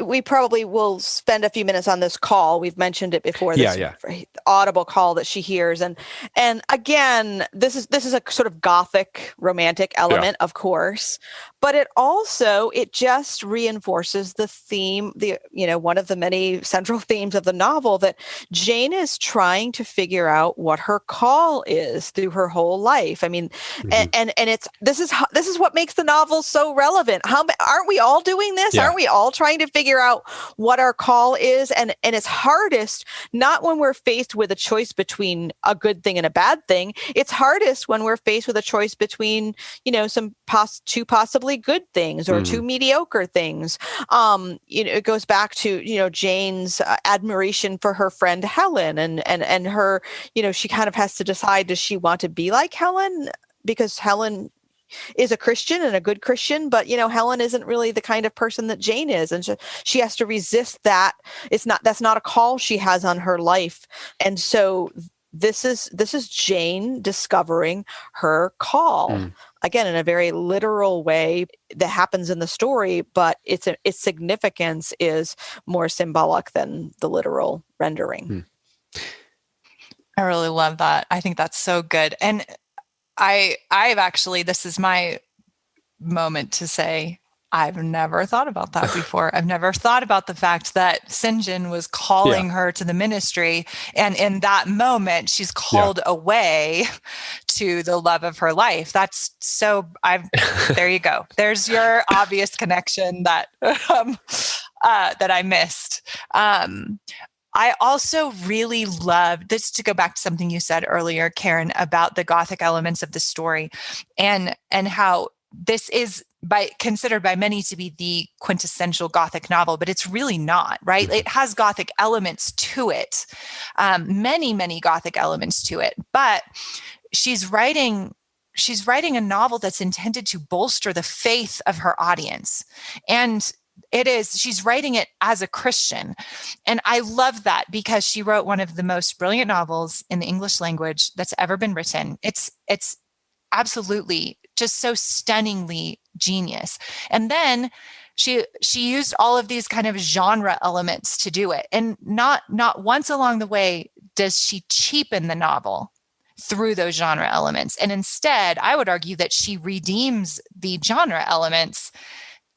Speaker 3: we probably will spend a few minutes on this call. We've mentioned it before, this audible call that she hears. And again, this is a sort of Gothic romantic element, of course, but it just reinforces the theme, one of the many central themes of the novel, that Jane is trying to figure out what her call is through her whole life. And this is what makes the novel so relevant. Aren't we all doing this? Yeah. Aren't we all trying to figure out what our call is? And it's hardest not when we're faced with a choice between a good thing and a bad thing. It's hardest when we're faced with a choice between, two possibly good things or two mediocre things. It goes back to, Jane's admiration for her friend Helen and her, she kind of has to decide, does she want to be like Helen? Because Helen is a Christian and a good Christian, but Helen isn't really the kind of person that Jane is, and she has to resist that. That's not a call she has on her life, and so this is Jane discovering her call. Again, in a very literal way that happens in the story, but its significance is more symbolic than the literal rendering.
Speaker 2: I really love that. I think that's so good. And I've actually, this is my moment to say, I've never thought about that before. I've never thought about the fact that St. John was calling her to the ministry. And in that moment, she's called away to the love of her life. That's so, there you go. There's your obvious connection that, that I missed. I also really love this, to go back to something you said earlier, Karen, about the Gothic elements of the story and how this is considered by many to be the quintessential Gothic novel, but it's really not, right? It has Gothic elements to it, many, many Gothic elements to it, but she's writing a novel that's intended to bolster the faith of her audience. And she's writing it as a Christian. And I love that, because she wrote one of the most brilliant novels in the English language that's ever been written. It's absolutely just so stunningly genius. And then she used all of these kind of genre elements to do it. And not once along the way does she cheapen the novel through those genre elements. And instead, I would argue that she redeems the genre elements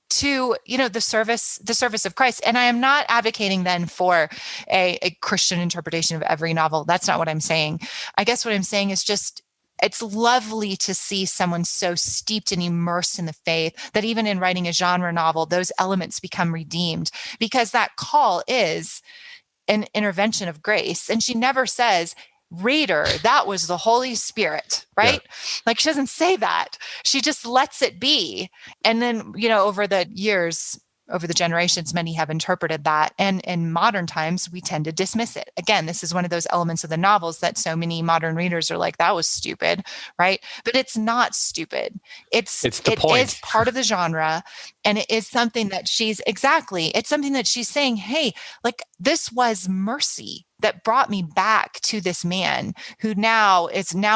Speaker 2: to, the service of Christ. And I am not advocating then for a Christian interpretation of every novel. That's not what I'm saying. I guess what I'm saying is just, it's lovely to see someone so steeped and immersed in the faith that even in writing a genre novel, those elements become redeemed, because that call is an intervention of grace. And she never says, reader, that was the Holy Spirit, right? Like, she doesn't say that. She just lets it be. And then, over the years, over the generations, many have interpreted that. And in modern times, we tend to dismiss it. Again, this is one of those elements of the novels that so many modern readers are like, that was stupid, right? But it's not stupid. It's the point. Is part of the genre. And it is something that it's something that she's saying, hey, like, this was mercy that brought me back to this man who now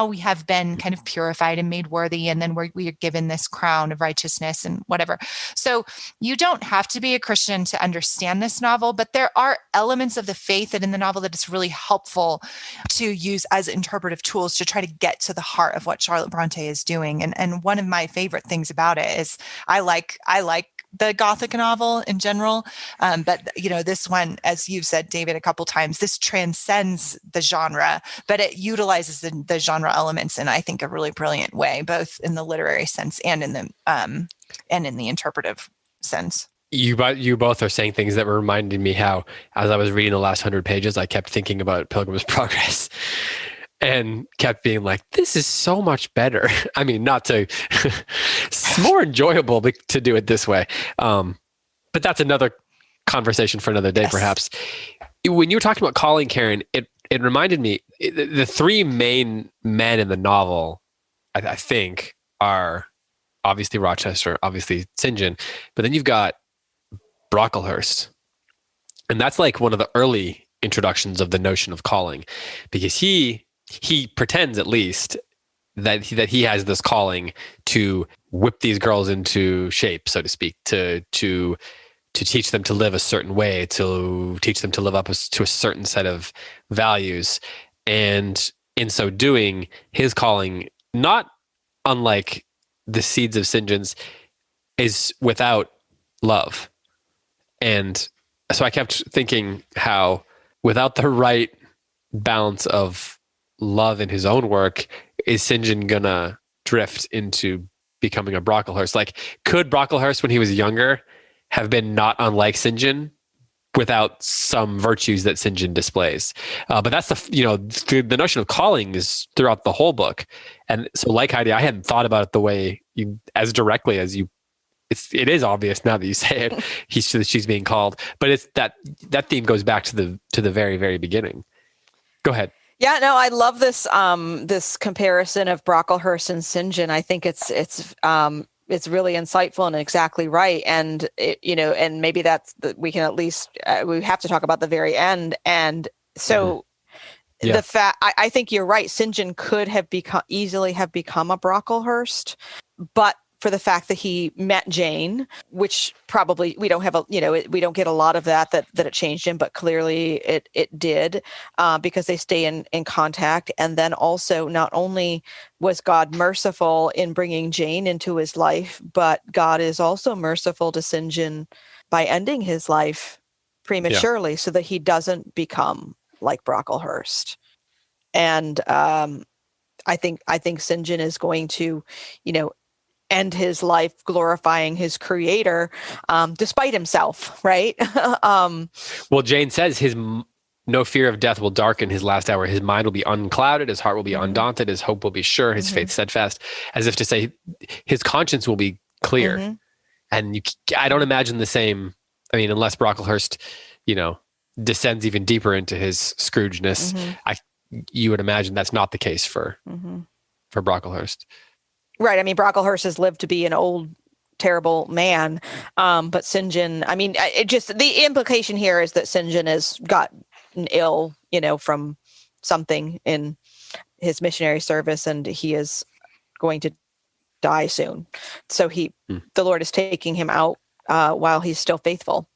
Speaker 2: we have been kind of purified and made worthy. And then we are given this crown of righteousness and whatever. So you don't have to be a Christian to understand this novel, but there are elements of the faith that in the novel that it's really helpful to use as interpretive tools to try to get to the heart of what Charlotte Bronte is doing. And one of my favorite things about it is I like the Gothic novel in general. But, this one, as you've said, David, a couple times, this transcends the genre, but it utilizes the genre elements in, I think, a really brilliant way, both in the literary sense and in the interpretive sense.
Speaker 1: You both are saying things that were reminding me how, as I was reading the last 100 pages, I kept thinking about Pilgrim's Progress. And kept being like, this is so much better. I mean, it's more enjoyable to do it this way. But that's another conversation for another day, perhaps. When you were talking about calling, Karen, it reminded me, the three main men in the novel, I think, are obviously Rochester, obviously St. John, but then you've got Brocklehurst. And that's like one of the early introductions of the notion of calling, because he pretends, at least, that he has this calling to whip these girls into shape, so to speak, to teach them to live a certain way, to teach them to live up to a certain set of values. And in so doing, his calling, not unlike the seeds of St. John's, is without love. And so I kept thinking how, without the right balance of love in his own work, is St. John gonna drift into becoming a Brocklehurst? Like, could Brocklehurst, when he was younger, have been not unlike St. John without some virtues that St. John displays? But that's the notion of calling is throughout the whole book. And so, like Heidi, I hadn't thought about it the way as directly as you. It is obvious now that you say it. She's being called, but it's that theme goes back to the very, very beginning. Go ahead.
Speaker 3: Yeah, no, I love this this comparison of Brocklehurst and St. John. I think it's really insightful and exactly right. And and maybe we can at least we have to talk about the very end. And so the fact, I think you're right. St. John could have easily have become a Brocklehurst, but for the fact that he met Jane, which probably we don't have we don't get a lot of that it changed him, but clearly it did, because they stay in contact. And then also, not only was God merciful in bringing Jane into his life, but God is also merciful to St. John by ending his life prematurely, so that he doesn't become like Brocklehurst. And I think St. John is going to, end his life glorifying his creator, despite himself, right?
Speaker 1: Well, Jane says no fear of death will darken his last hour. His mind will be unclouded. His heart will be undaunted. His hope will be sure. His faith steadfast, as if to say his conscience will be clear. And I don't imagine the same. I mean, unless Brocklehurst, descends even deeper into his Scroogeness, you would imagine that's not the case for Brocklehurst.
Speaker 3: Right. I mean, Brocklehurst has lived to be an old, terrible man. But St. John, I mean, the implication here is that St. John has gotten ill, from something in his missionary service, and he is going to die soon. So the Lord is taking him out while he's still faithful.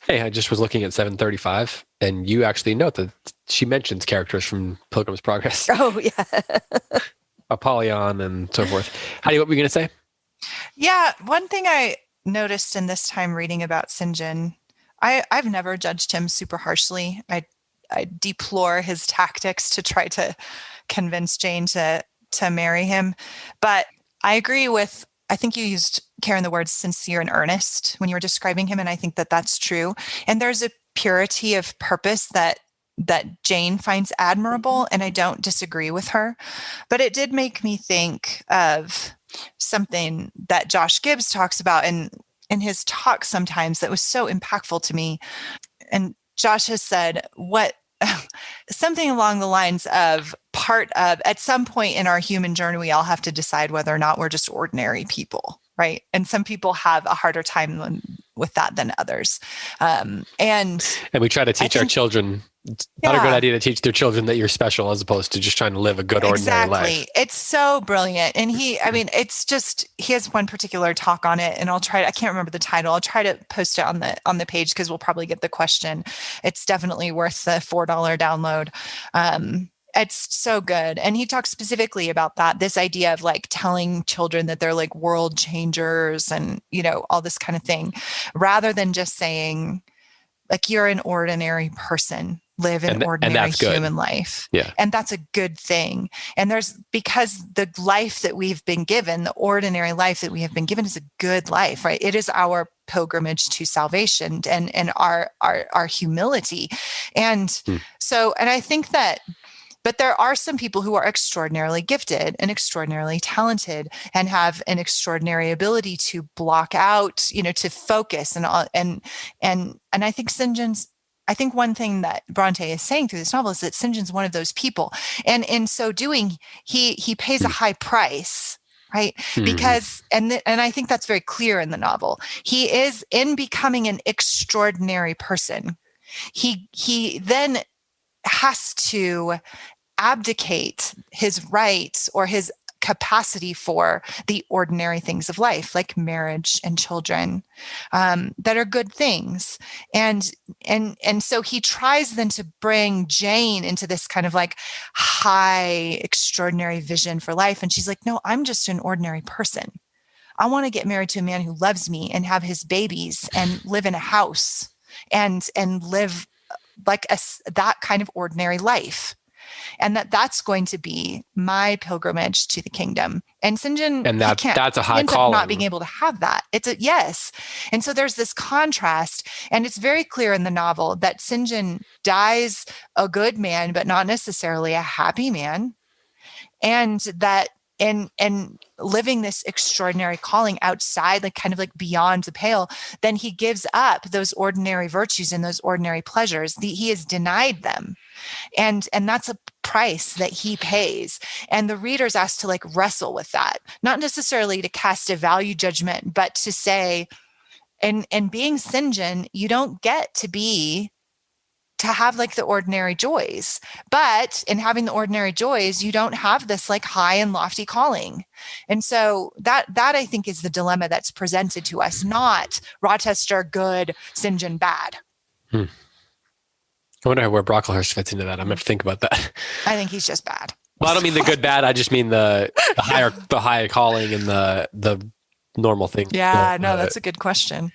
Speaker 1: Hey, I just was looking at 735, and you actually note that she mentions characters from Pilgrim's Progress.
Speaker 3: Oh, yeah.
Speaker 1: Apollyon and so forth. Heidi, what were you going to say?
Speaker 2: Yeah, one thing I noticed in this time reading about St. John, I've never judged him super harshly. I deplore his tactics to try to convince Jane to marry him. But I agree with, I think you used, Karen, the words sincere and earnest when you were describing him, and I think that that's true. And there's a purity of purpose that Jane finds admirable, and I don't disagree with her. But it did make me think of something that Josh Gibbs talks about in his talk sometimes that was so impactful to me. And Josh has said something along the lines of, part of, at some point in our human journey, we all have to decide whether or not we're just ordinary people, right? And some people have a harder time with that than others. And
Speaker 3: we
Speaker 1: try to teach our children. It's not a good idea to teach their children that you're special, as opposed to just trying to live a good, ordinary life.
Speaker 2: Exactly. It's so brilliant. And he has one particular talk on it, and I can't remember the title. I'll try to post it on the page, because we'll probably get the question. It's definitely worth the $4 download. It's so good. And he talks specifically about this idea of like telling children that they're like world changers and, all this kind of thing, rather than just saying like, you're an ordinary person, live an ordinary human life.
Speaker 1: Yeah.
Speaker 2: And that's a good thing. And because the life that we've been given, the ordinary life that we have been given, is a good life, right? It is our pilgrimage to salvation and our humility. And so, and I think that, but there are some people who are extraordinarily gifted and extraordinarily talented and have an extraordinary ability to block out, to focus and I think St. John's, I think one thing that Bronte is saying through this novel is that St. John's one of those people. And in so doing, he pays a high price, right? Because, and I think that's very clear in the novel. He is, in becoming an extraordinary person, he then has to abdicate his rights or his capacity for the ordinary things of life, like marriage and children, that are good things. And so he tries then to bring Jane into this kind of like high, extraordinary vision for life. And she's like, no, I'm just an ordinary person. I want to get married to a man who loves me and have his babies and live in a house and live like that kind of ordinary life. And that's going to be my pilgrimage to the kingdom. And St. John,
Speaker 1: and that's a high calling.
Speaker 2: Not being able to have that. Yes. And so there's this contrast, and it's very clear in the novel that St. John dies a good man, but not necessarily a happy man. And that and living this extraordinary calling outside, like kind of like beyond the pale, then he gives up those ordinary virtues and those ordinary pleasures. He is denied them. And that's a price that he pays. And the reader's asked to like wrestle with that, not necessarily to cast a value judgment, but to say, and being St. John, you don't get to to have like the ordinary joys. But in having the ordinary joys, you don't have this like high and lofty calling. And so that I think is the dilemma that's presented to us, not Rochester good, St. John bad.
Speaker 1: I wonder where Brocklehurst fits into that. I'm going to have to think about that.
Speaker 2: I think he's just bad.
Speaker 1: Well, I don't mean the good bad. I just mean the higher calling and the normal thing.
Speaker 2: Yeah, that's a good question.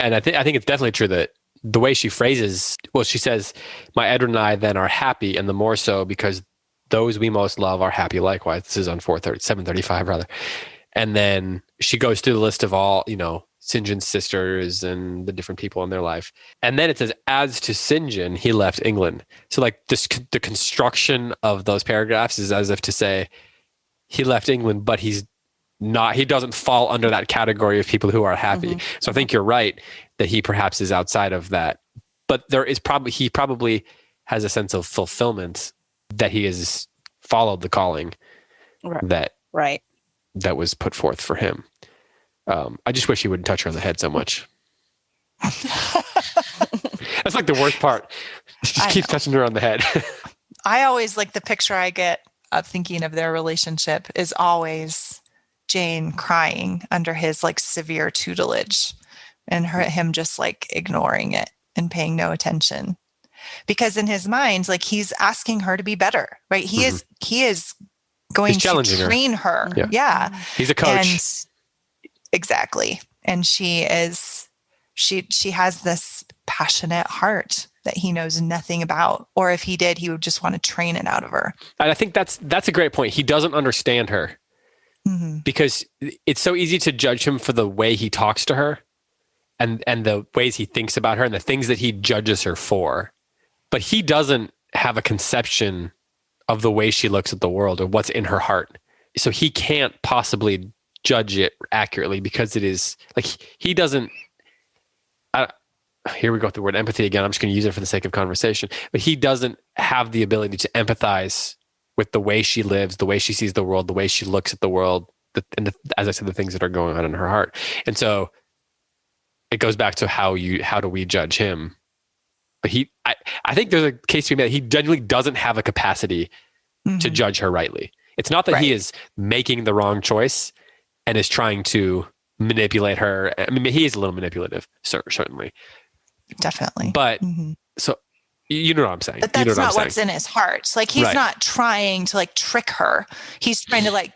Speaker 1: And I think it's definitely true that the way she phrases, well, she says, "My Edward and I then are happy, and the more so because those we most love are happy likewise." This is on 735 rather. And then she goes through the list of all, St. John's sisters and the different people in their life. And then it says, as to St. John, he left England. So like the construction of those paragraphs is as if to say he left England, but he doesn't fall under that category of people who are happy. Mm-hmm. So I think you're right that he perhaps is outside of that. But he probably has a sense of fulfillment that he has followed the calling that was put forth for him. I just wish he wouldn't touch her on the head so much. That's like the worst part. She keeps touching her on the head.
Speaker 2: I always like the picture I get of thinking of their relationship is always Jane crying under his like severe tutelage and him just like ignoring it and paying no attention. Because in his mind, like he's asking her to be better, right? He is going to train her. Yeah.
Speaker 1: He's a coach.
Speaker 2: Exactly. And she has this passionate heart that he knows nothing about. Or if he did, he would just want to train it out of her.
Speaker 1: And I think that's a great point. He doesn't understand her because it's so easy to judge him for the way he talks to her and the ways he thinks about her and the things that he judges her for. But he doesn't have a conception of the way she looks at the world or what's in her heart. So he can't possibly judge it accurately because it is like he doesn't. Here we go with the word empathy again. I'm just going to use it for the sake of conversation. But he doesn't have the ability to empathize with the way she lives, the way she sees the world, the way she looks at the world, as I said, the things that are going on in her heart. And so it goes back to how do we judge him? But I think there's a case to be made. He genuinely doesn't have a capacity to judge her rightly. It's not that he is making the wrong choice and is trying to manipulate her. I mean, he is a little manipulative, certainly.
Speaker 2: Definitely.
Speaker 1: But so you know what I'm saying.
Speaker 2: But that's not what's in his heart. Like he's not trying to like trick her. He's trying to like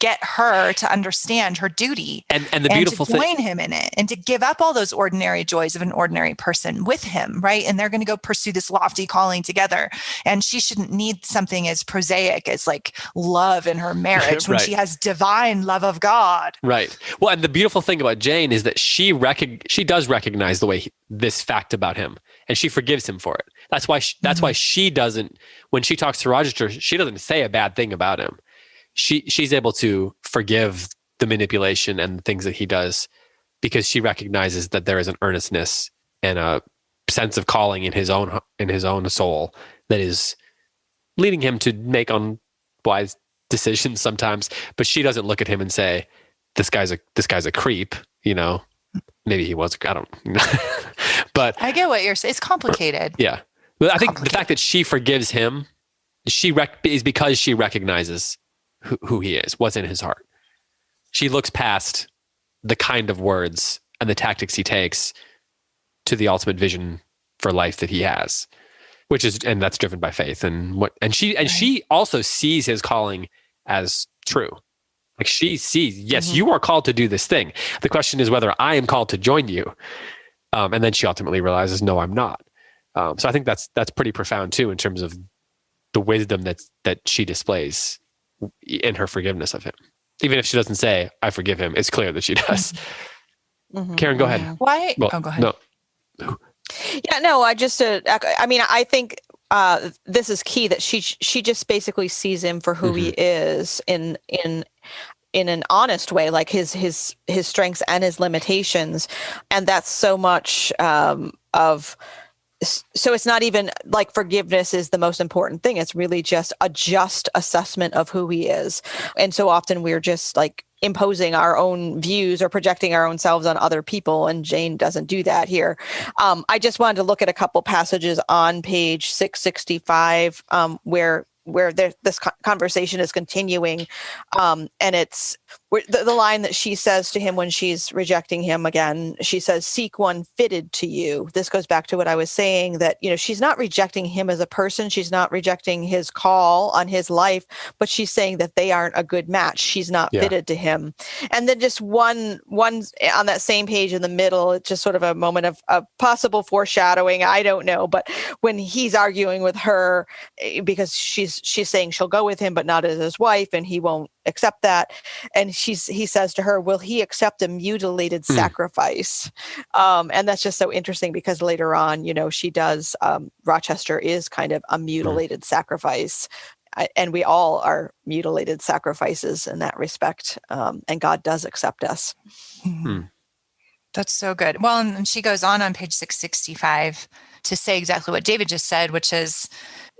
Speaker 2: get her to understand her duty
Speaker 1: and the beautiful
Speaker 2: to join him in it and to give up all those ordinary joys of an ordinary person with him, right? And they're going to go pursue this lofty calling together. And she shouldn't need something as prosaic as like love in her marriage when she has divine love of God.
Speaker 1: Right. Well, and the beautiful thing about Jane is that she does recognize the way this fact about him, and she forgives him for it. That's why why she doesn't, when she talks to Rochester, she doesn't say a bad thing about him. She's able to forgive the manipulation and the things that he does because she recognizes that there is an earnestness and a sense of calling in his own soul that is leading him to make unwise decisions sometimes. But she doesn't look at him and say, "This guy's a creep." Maybe he was. I don't. But
Speaker 2: I get what you're saying. It's complicated.
Speaker 1: Yeah, but I think the fact that she forgives him, is because she recognizes who he is, what's in his heart. She looks past the kind of words and the tactics he takes to the ultimate vision for life that he has, and that's driven by faith. And she also sees his calling as true. Like she sees, yes, you are called to do this thing. The question is whether I am called to join you. And then she ultimately realizes, no, I'm not. So I think that's pretty profound too, in terms of the wisdom that she displays in her forgiveness of him. Even if she doesn't say, "I forgive him," it's clear that she does. Karen, go ahead.
Speaker 2: Why?
Speaker 1: Well,
Speaker 2: go ahead.
Speaker 1: No.
Speaker 3: Yeah, no, I think this is key, that she just basically sees him for who he is in an honest way, like his strengths and his limitations. And that's so much of So it's not even like forgiveness is the most important thing. It's really just a just assessment of who he is. And so often we're just like imposing our own views or projecting our own selves on other people. And Jane doesn't do that here. I just wanted to look at a couple passages on page 665 where this conversation is continuing. And it's the line that she says to him when she's rejecting him again. She says, "Seek one fitted to you." This goes back to what I was saying, that, she's not rejecting him as a person. She's not rejecting his call on his life, but she's saying that they aren't a good match. She's not fitted to him. And then just one on that same page in the middle, it's just sort of a moment of possible foreshadowing. I don't know. But when he's arguing with her, because she's saying she'll go with him, but not as his wife, and he won't accept that. And he says to her, "Will he accept a mutilated sacrifice?" And that's just so interesting because later on, she does, Rochester is kind of a mutilated sacrifice. And we all are mutilated sacrifices in that respect. And God does accept us.
Speaker 2: That's so good. Well, and she goes on page 665 to say exactly what David just said, which is,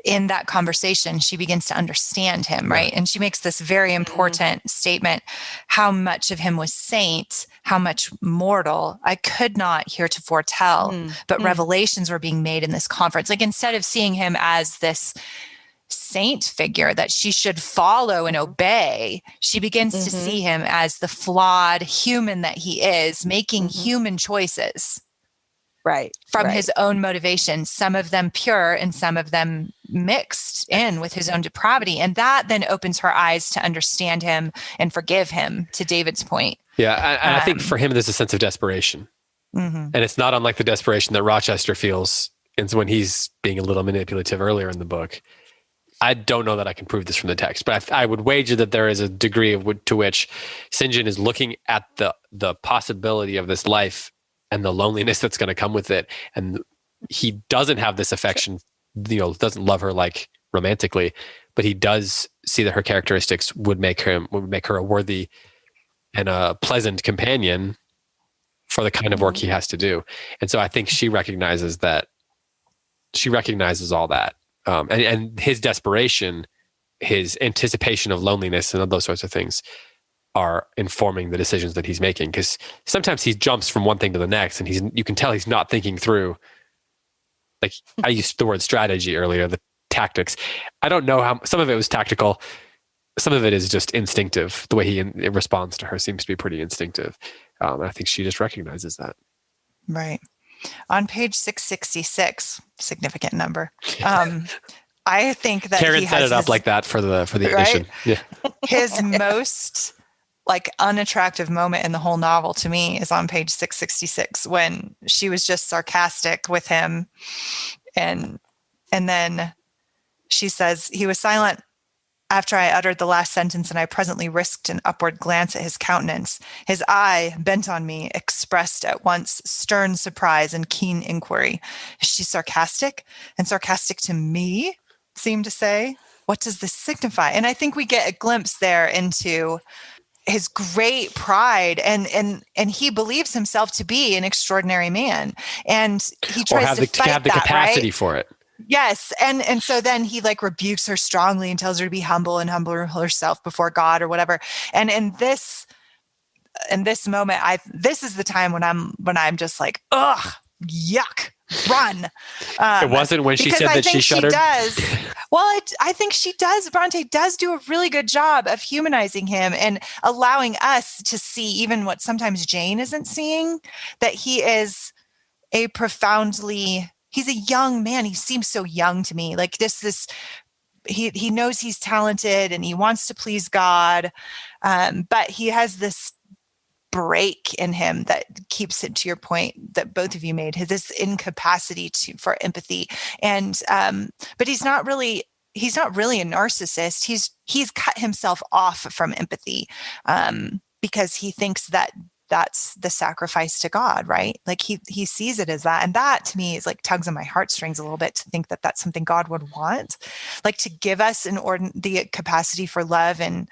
Speaker 2: in that conversation, she begins to understand him, right? And she makes this very important statement: how much of him was saint, how much mortal, I could not heretofore tell, but revelations were being made in this conference. Like, instead of seeing him as this saint figure that she should follow and obey, she begins to see him as the flawed human that he is, making human choices. From his own motivations, some of them pure and some of them mixed in with his own depravity. And that then opens her eyes to understand him and forgive him, to David's point.
Speaker 1: Yeah. And I think for him, there's a sense of desperation. And it's not unlike the desperation that Rochester feels when he's being a little manipulative earlier in the book. I don't know that I can prove this from the text, but I would wager that there is a degree to which St. John is looking at the possibility of this life and the loneliness that's going to come with it. And he doesn't have this affection, doesn't love her like romantically, but he does see that her characteristics would make her a worthy and a pleasant companion for the kind of work he has to do. And so I think she recognizes all that. And his desperation, his anticipation of loneliness and those sorts of things are informing the decisions that he's making, because sometimes he jumps from one thing to the next and you can tell he's not thinking through. Like, I used the word strategy earlier, the tactics. I don't know how some of it was tactical. Some of it is just instinctive. The way he responds to her seems to be pretty instinctive. I think she just recognizes that.
Speaker 2: Right. On page 666, significant number. I think that
Speaker 1: Karen set it up like that for the edition. Yeah.
Speaker 2: His most unattractive moment in the whole novel to me is on page 666, when she was just sarcastic with him. And then she says, "He was silent after I uttered the last sentence, and I presently risked an upward glance at his countenance. His eye, bent on me, expressed at once stern surprise and keen inquiry. Is she sarcastic? And sarcastic to me?" seemed to say. What does this signify? And I think we get a glimpse there into his great pride, and he believes himself to be an extraordinary man, and he tries to have the
Speaker 1: capacity for it.
Speaker 2: Yes. And so then he rebukes her strongly and tells her to be humble and humble herself before God or whatever. And in this moment, this is the time when I'm just like, ugh, yuck, run.
Speaker 1: It wasn't when she said that she shuddered.
Speaker 2: Well, I think she does. Bronte does do a really good job of humanizing him and allowing us to see even what sometimes Jane isn't seeing, that he is he's a young man. He seems so young to me. He knows he's talented and he wants to please God. But he has this break in him that keeps it, to your point that both of you made, this incapacity for empathy. And, but he's not really a narcissist. He's cut himself off from empathy, because he thinks that that's the sacrifice to God, right? Like he sees it as that. And that to me is like tugs on my heartstrings a little bit to think that that's something God would want, like to give us the capacity for love and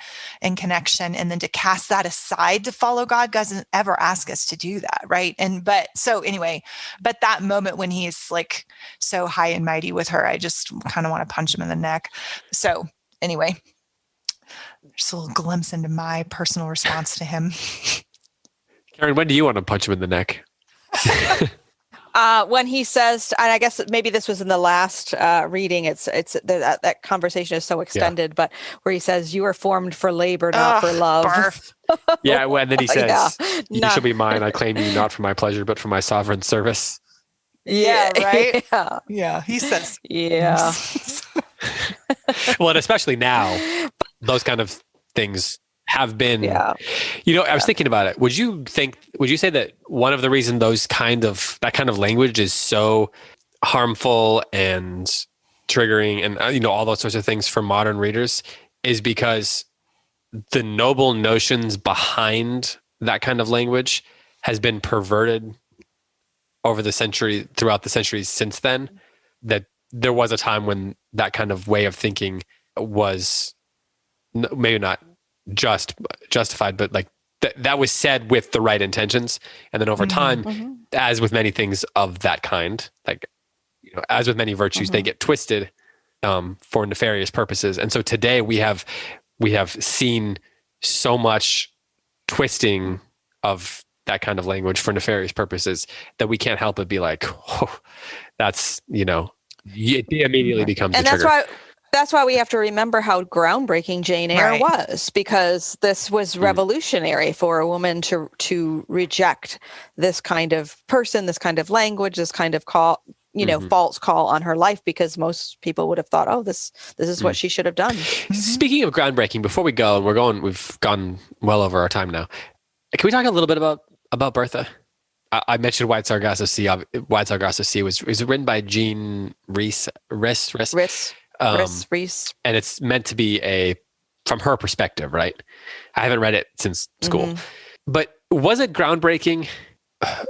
Speaker 2: connection, and then to cast that aside to follow God. God doesn't ever ask us to do that, right? But that moment when he's like so high and mighty with her, I just kind of want to punch him in the neck. So anyway, just a little glimpse into my personal response to him.
Speaker 1: Karen, when do you want to punch him in the neck?
Speaker 3: When he says, and I guess maybe this was in the last reading, it's that conversation is so extended, but where he says, "You are formed for labor, not for love."
Speaker 2: Barf.
Speaker 1: Yeah, and then he says, "You
Speaker 3: No.
Speaker 1: shall be mine. I claim you not for my pleasure, but for my sovereign service."
Speaker 2: Yeah, right?
Speaker 3: Yeah.
Speaker 2: Yeah, he says.
Speaker 3: Yeah.
Speaker 1: Well, and especially now, those kind of things have been,
Speaker 3: Yeah.
Speaker 1: I was thinking about it. Would you say that one of the reasons that kind of language is so harmful and triggering and, all those sorts of things for modern readers is because the noble notions behind that kind of language has been perverted throughout the centuries since then, that there was a time when that kind of way of thinking was maybe not justified, but like that was said with the right intentions. And then over time, as with many things of that kind, like, as with many virtues, they get twisted for nefarious purposes. And so today we have seen so much twisting of that kind of language for nefarious purposes that we can't help but be like, oh, that's, it immediately becomes
Speaker 3: And
Speaker 1: a trigger.
Speaker 3: that's why we have to remember how groundbreaking Jane Eyre was, because this was revolutionary for a woman to reject this kind of person, this kind of language, this kind of call, false call on her life, because most people would have thought, oh, this is what she should have done.
Speaker 1: Speaking of groundbreaking, before we go, and we've gone well over our time now. Can we talk a little bit about Bertha? I mentioned White Sargasso Sea. White Sargasso Sea was written by Jean Rhys.
Speaker 3: Reese.
Speaker 1: And it's meant to be from her perspective, right? I haven't read it since school. But was it groundbreaking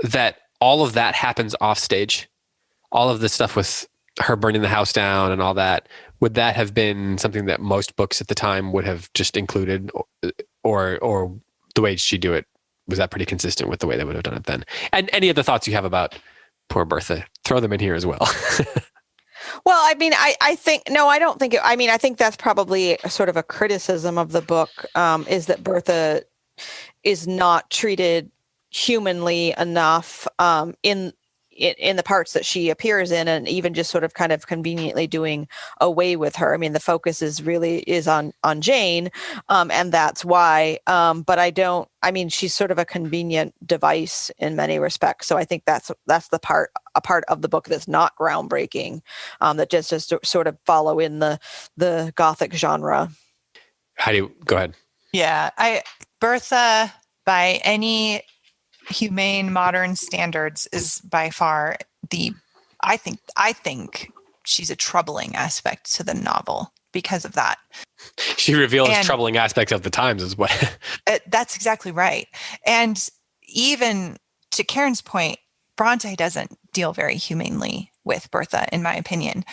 Speaker 1: that all of that happens off stage? All of the stuff with her burning the house down and all that, would that have been something that most books at the time would have just included, or the way she'd do it, was that pretty consistent with the way they would have done it then? And any other thoughts you have about poor Bertha, throw them in here as well.
Speaker 3: Well, I mean, I think that's probably sort of a criticism of the book, is that Bertha is not treated humanly enough in the parts that she appears in, and even just sort of kind of conveniently doing away with her. I mean, the focus is on Jane, and that's why. But she's sort of a convenient device in many respects. So I think that's a part of the book that's not groundbreaking, that just sort of follow in the Gothic genre.
Speaker 1: Go ahead.
Speaker 2: Yeah, Bertha, by any humane modern standards, is by far I think she's a troubling aspect to the novel because of that.
Speaker 1: She reveals troubling aspects of the times as well.
Speaker 2: That's exactly right. And even to Karen's point, Bronte doesn't deal very humanely with Bertha, in my opinion.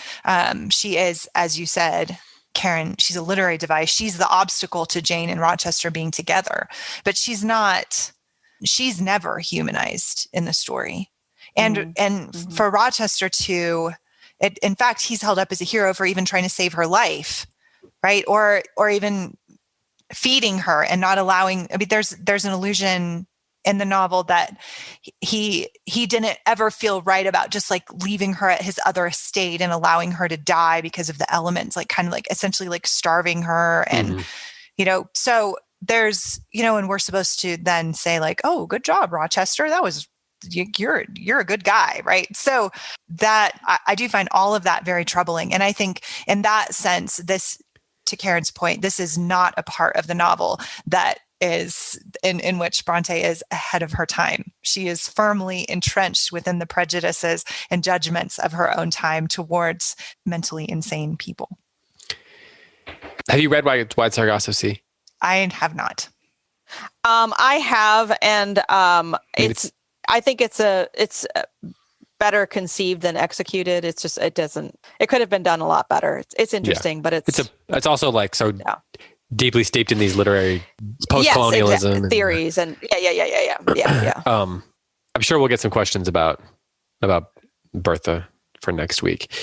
Speaker 2: She is, as you said, Karen, she's a literary device. She's the obstacle to Jane and Rochester being together, but she's never humanized in the story. And for Rochester in fact, he's held up as a hero for even trying to save her life, right? Or even feeding her and not allowing, there's an illusion in the novel that he didn't ever feel right about just like leaving her at his other estate and allowing her to die because of the elements, like kind of like essentially like starving her. And, so there's, and we're supposed to then say like, oh, good job, Rochester. That was, you're a good guy. Right. So that I do find all of that very troubling. And I think in that sense, this, to Karen's point, this is not a part of the novel that is in which Bronte is ahead of her time. She is firmly entrenched within the prejudices and judgments of her own time towards mentally insane people.
Speaker 1: Have you read White Sargasso Sea?
Speaker 2: I have not.
Speaker 3: I have, and I think it's better conceived than executed. It's just it could have been done a lot better. It's interesting, but it's
Speaker 1: also like so deeply steeped in these literary post-colonialism
Speaker 3: theories and yeah.
Speaker 1: I'm sure we'll get some questions about Bertha for next week.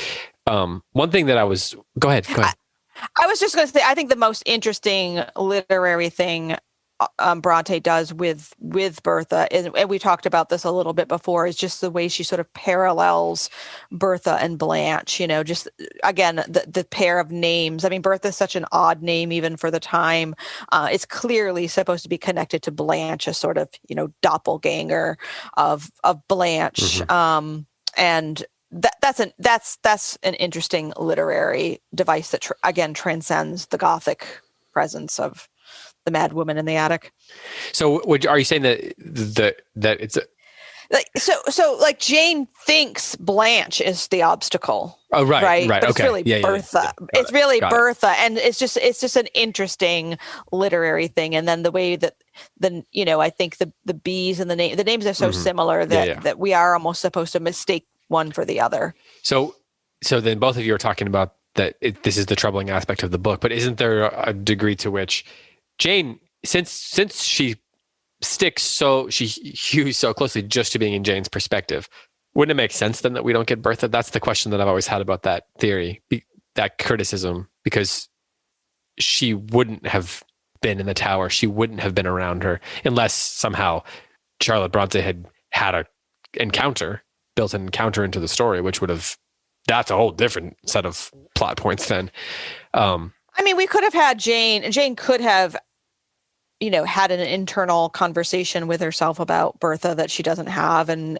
Speaker 1: One thing that go ahead.
Speaker 3: I was just going to say, I think the most interesting literary thing Bronte does with Bertha, and we talked about this a little bit before, is just the way she sort of parallels Bertha and Blanche. Just again the pair of names. I mean, Bertha's such an odd name even for the time. It's clearly supposed to be connected to Blanche, a sort of doppelganger of Blanche, and that's an interesting literary device that again transcends the Gothic presence of the mad woman in the attic.
Speaker 1: So are you saying that it's
Speaker 3: like Jane thinks Blanche is the obstacle?
Speaker 1: Oh, right.
Speaker 3: But
Speaker 1: Okay.
Speaker 3: It's really Bertha. It's really Bertha, and it's just an interesting literary thing. And then the way that I think the bees and the names are so similar that we are almost supposed to mistake one for the other.
Speaker 1: So then both of you are talking about that this is the troubling aspect of the book, but isn't there a degree to which Jane, since she hews so closely just to being in Jane's perspective, wouldn't it make sense then that we don't get Bertha? That's the question that I've always had about that theory, that criticism, because she wouldn't have been in the tower. She wouldn't have been around her unless somehow Charlotte Bronte had a built an encounter into the story, which that's a whole different set of plot points then.
Speaker 3: I mean, we could have had Jane could have, had an internal conversation with herself about Bertha that she doesn't have. She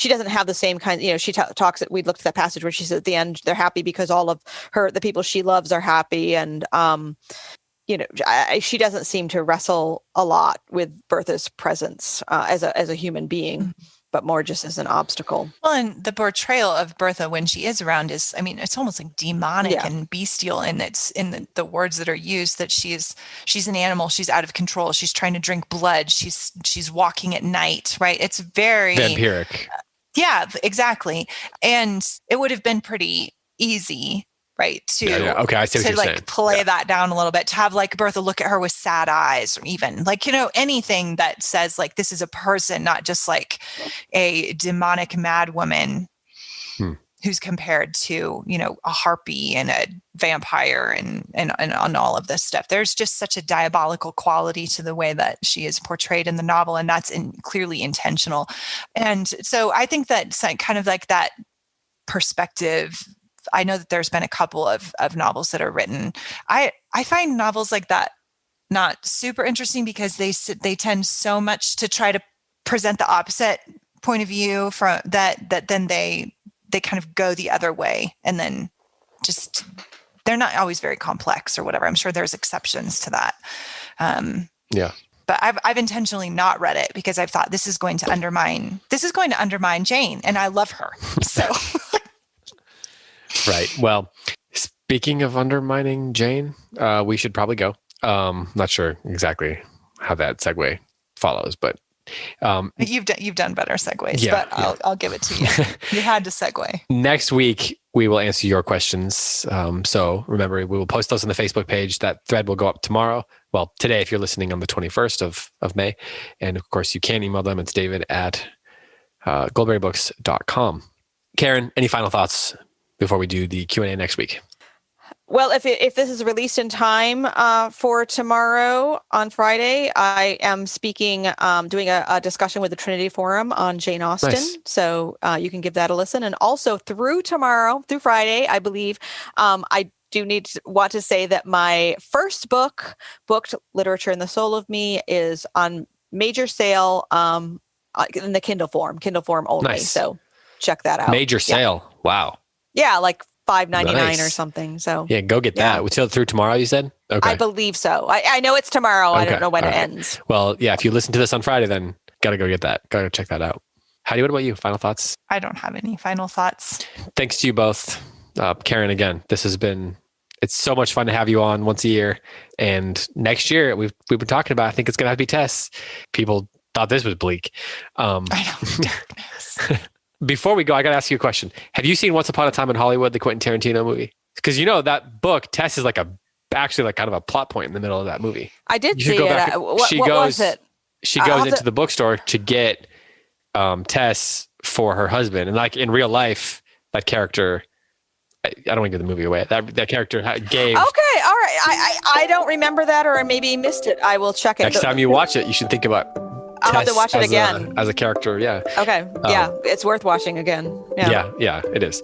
Speaker 3: doesn't have the same kind, she talks, we looked at that passage where she says at the end, they're happy because all of the people she loves are happy. And, she doesn't seem to wrestle a lot with Bertha's presence as a human being, but more just as an obstacle.
Speaker 2: Well, and the portrayal of Bertha when she is around it's almost like demonic and bestial, and it's in the words that are used, that she's an animal, she's out of control, she's trying to drink blood, she's walking at night, right? It's very
Speaker 1: vampiric.
Speaker 2: Yeah, exactly. And it would have been pretty easy, right, to
Speaker 1: okay, I see what you're saying.
Speaker 2: Play that down a little bit, to have like Bertha look at her with sad eyes, or even like anything that says like this is a person, not just like a demonic mad woman who's compared to a harpy and a vampire and all of this stuff. There's just such a diabolical quality to the way that she is portrayed in the novel, and that's clearly intentional. And so I think that kind of like that perspective. I know that there's been a couple of novels that are written. I find novels like that not super interesting because they tend so much to try to present the opposite point of view from that then they kind of go the other way, and then just they're not always very complex or whatever. I'm sure there's exceptions to that. But I've intentionally not read it because I've thought this is going to undermine Jane, and I love her. So
Speaker 1: Right. Well, speaking of undermining Jane, we should probably go. Not sure exactly how that segue follows, but
Speaker 2: you've done better segues. But I'll give it to you. You had to segue.
Speaker 1: Next week we will answer your questions. So remember, we will post those on the Facebook page. That thread will go up tomorrow. Well, today, if you're listening on the 21st of May, and of course you can email them. It's David at goldberrybooks.com. Karen, any final thoughts before we do the Q&A next week?
Speaker 3: Well, if this is released in time for tomorrow on Friday, I am speaking, doing a discussion with the Trinity Forum on Jane Austen. Nice. So you can give that a listen. And also through Friday, I believe, I do want to say that my first book, Booked Literature and the Soul of Me, is on major sale in the Kindle form only. Nice. So check that out.
Speaker 1: Major sale. Wow.
Speaker 3: Yeah, like $5.99 or something. So
Speaker 1: yeah, go get that. Through tomorrow, you said? Okay.
Speaker 3: I believe so. I know it's tomorrow. Okay. I don't know when it ends.
Speaker 1: Well, yeah, if you listen to this on Friday, then gotta go get that. Gotta check that out. Heidi, what about you? Final thoughts?
Speaker 2: I don't have any final thoughts.
Speaker 1: Thanks to you both. Karen, again, it's It's so much fun to have you on once a year. And next year, we've been talking about, I think it's going to have to be Tess. People thought this was bleak.
Speaker 2: I know, darkness.
Speaker 1: Before we go, I got to ask you a question. Have you seen Once Upon a Time in Hollywood, the Quentin Tarantino movie? Because that book, Tess is actually kind of a plot point in the middle of that movie.
Speaker 3: I did see it. What was it?
Speaker 1: She goes into the bookstore to get Tess for her husband. And like in real life, that character, I don't want to give the movie away. That character gave.
Speaker 3: Okay, all right. I don't remember that, or I maybe missed it. I will check it.
Speaker 1: Next time you watch it, you should think about
Speaker 3: I'll
Speaker 1: Tess
Speaker 3: have to watch it again.
Speaker 1: as a character. Yeah.
Speaker 3: Okay. Yeah, it's worth watching again.
Speaker 1: Yeah, it is.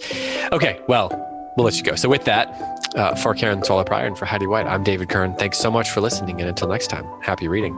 Speaker 1: Okay, well, we'll let you go. So with that, for Karen Sola Pryor and for Heidi White, I'm David Kern. Thanks so much for listening. And until next time, happy reading.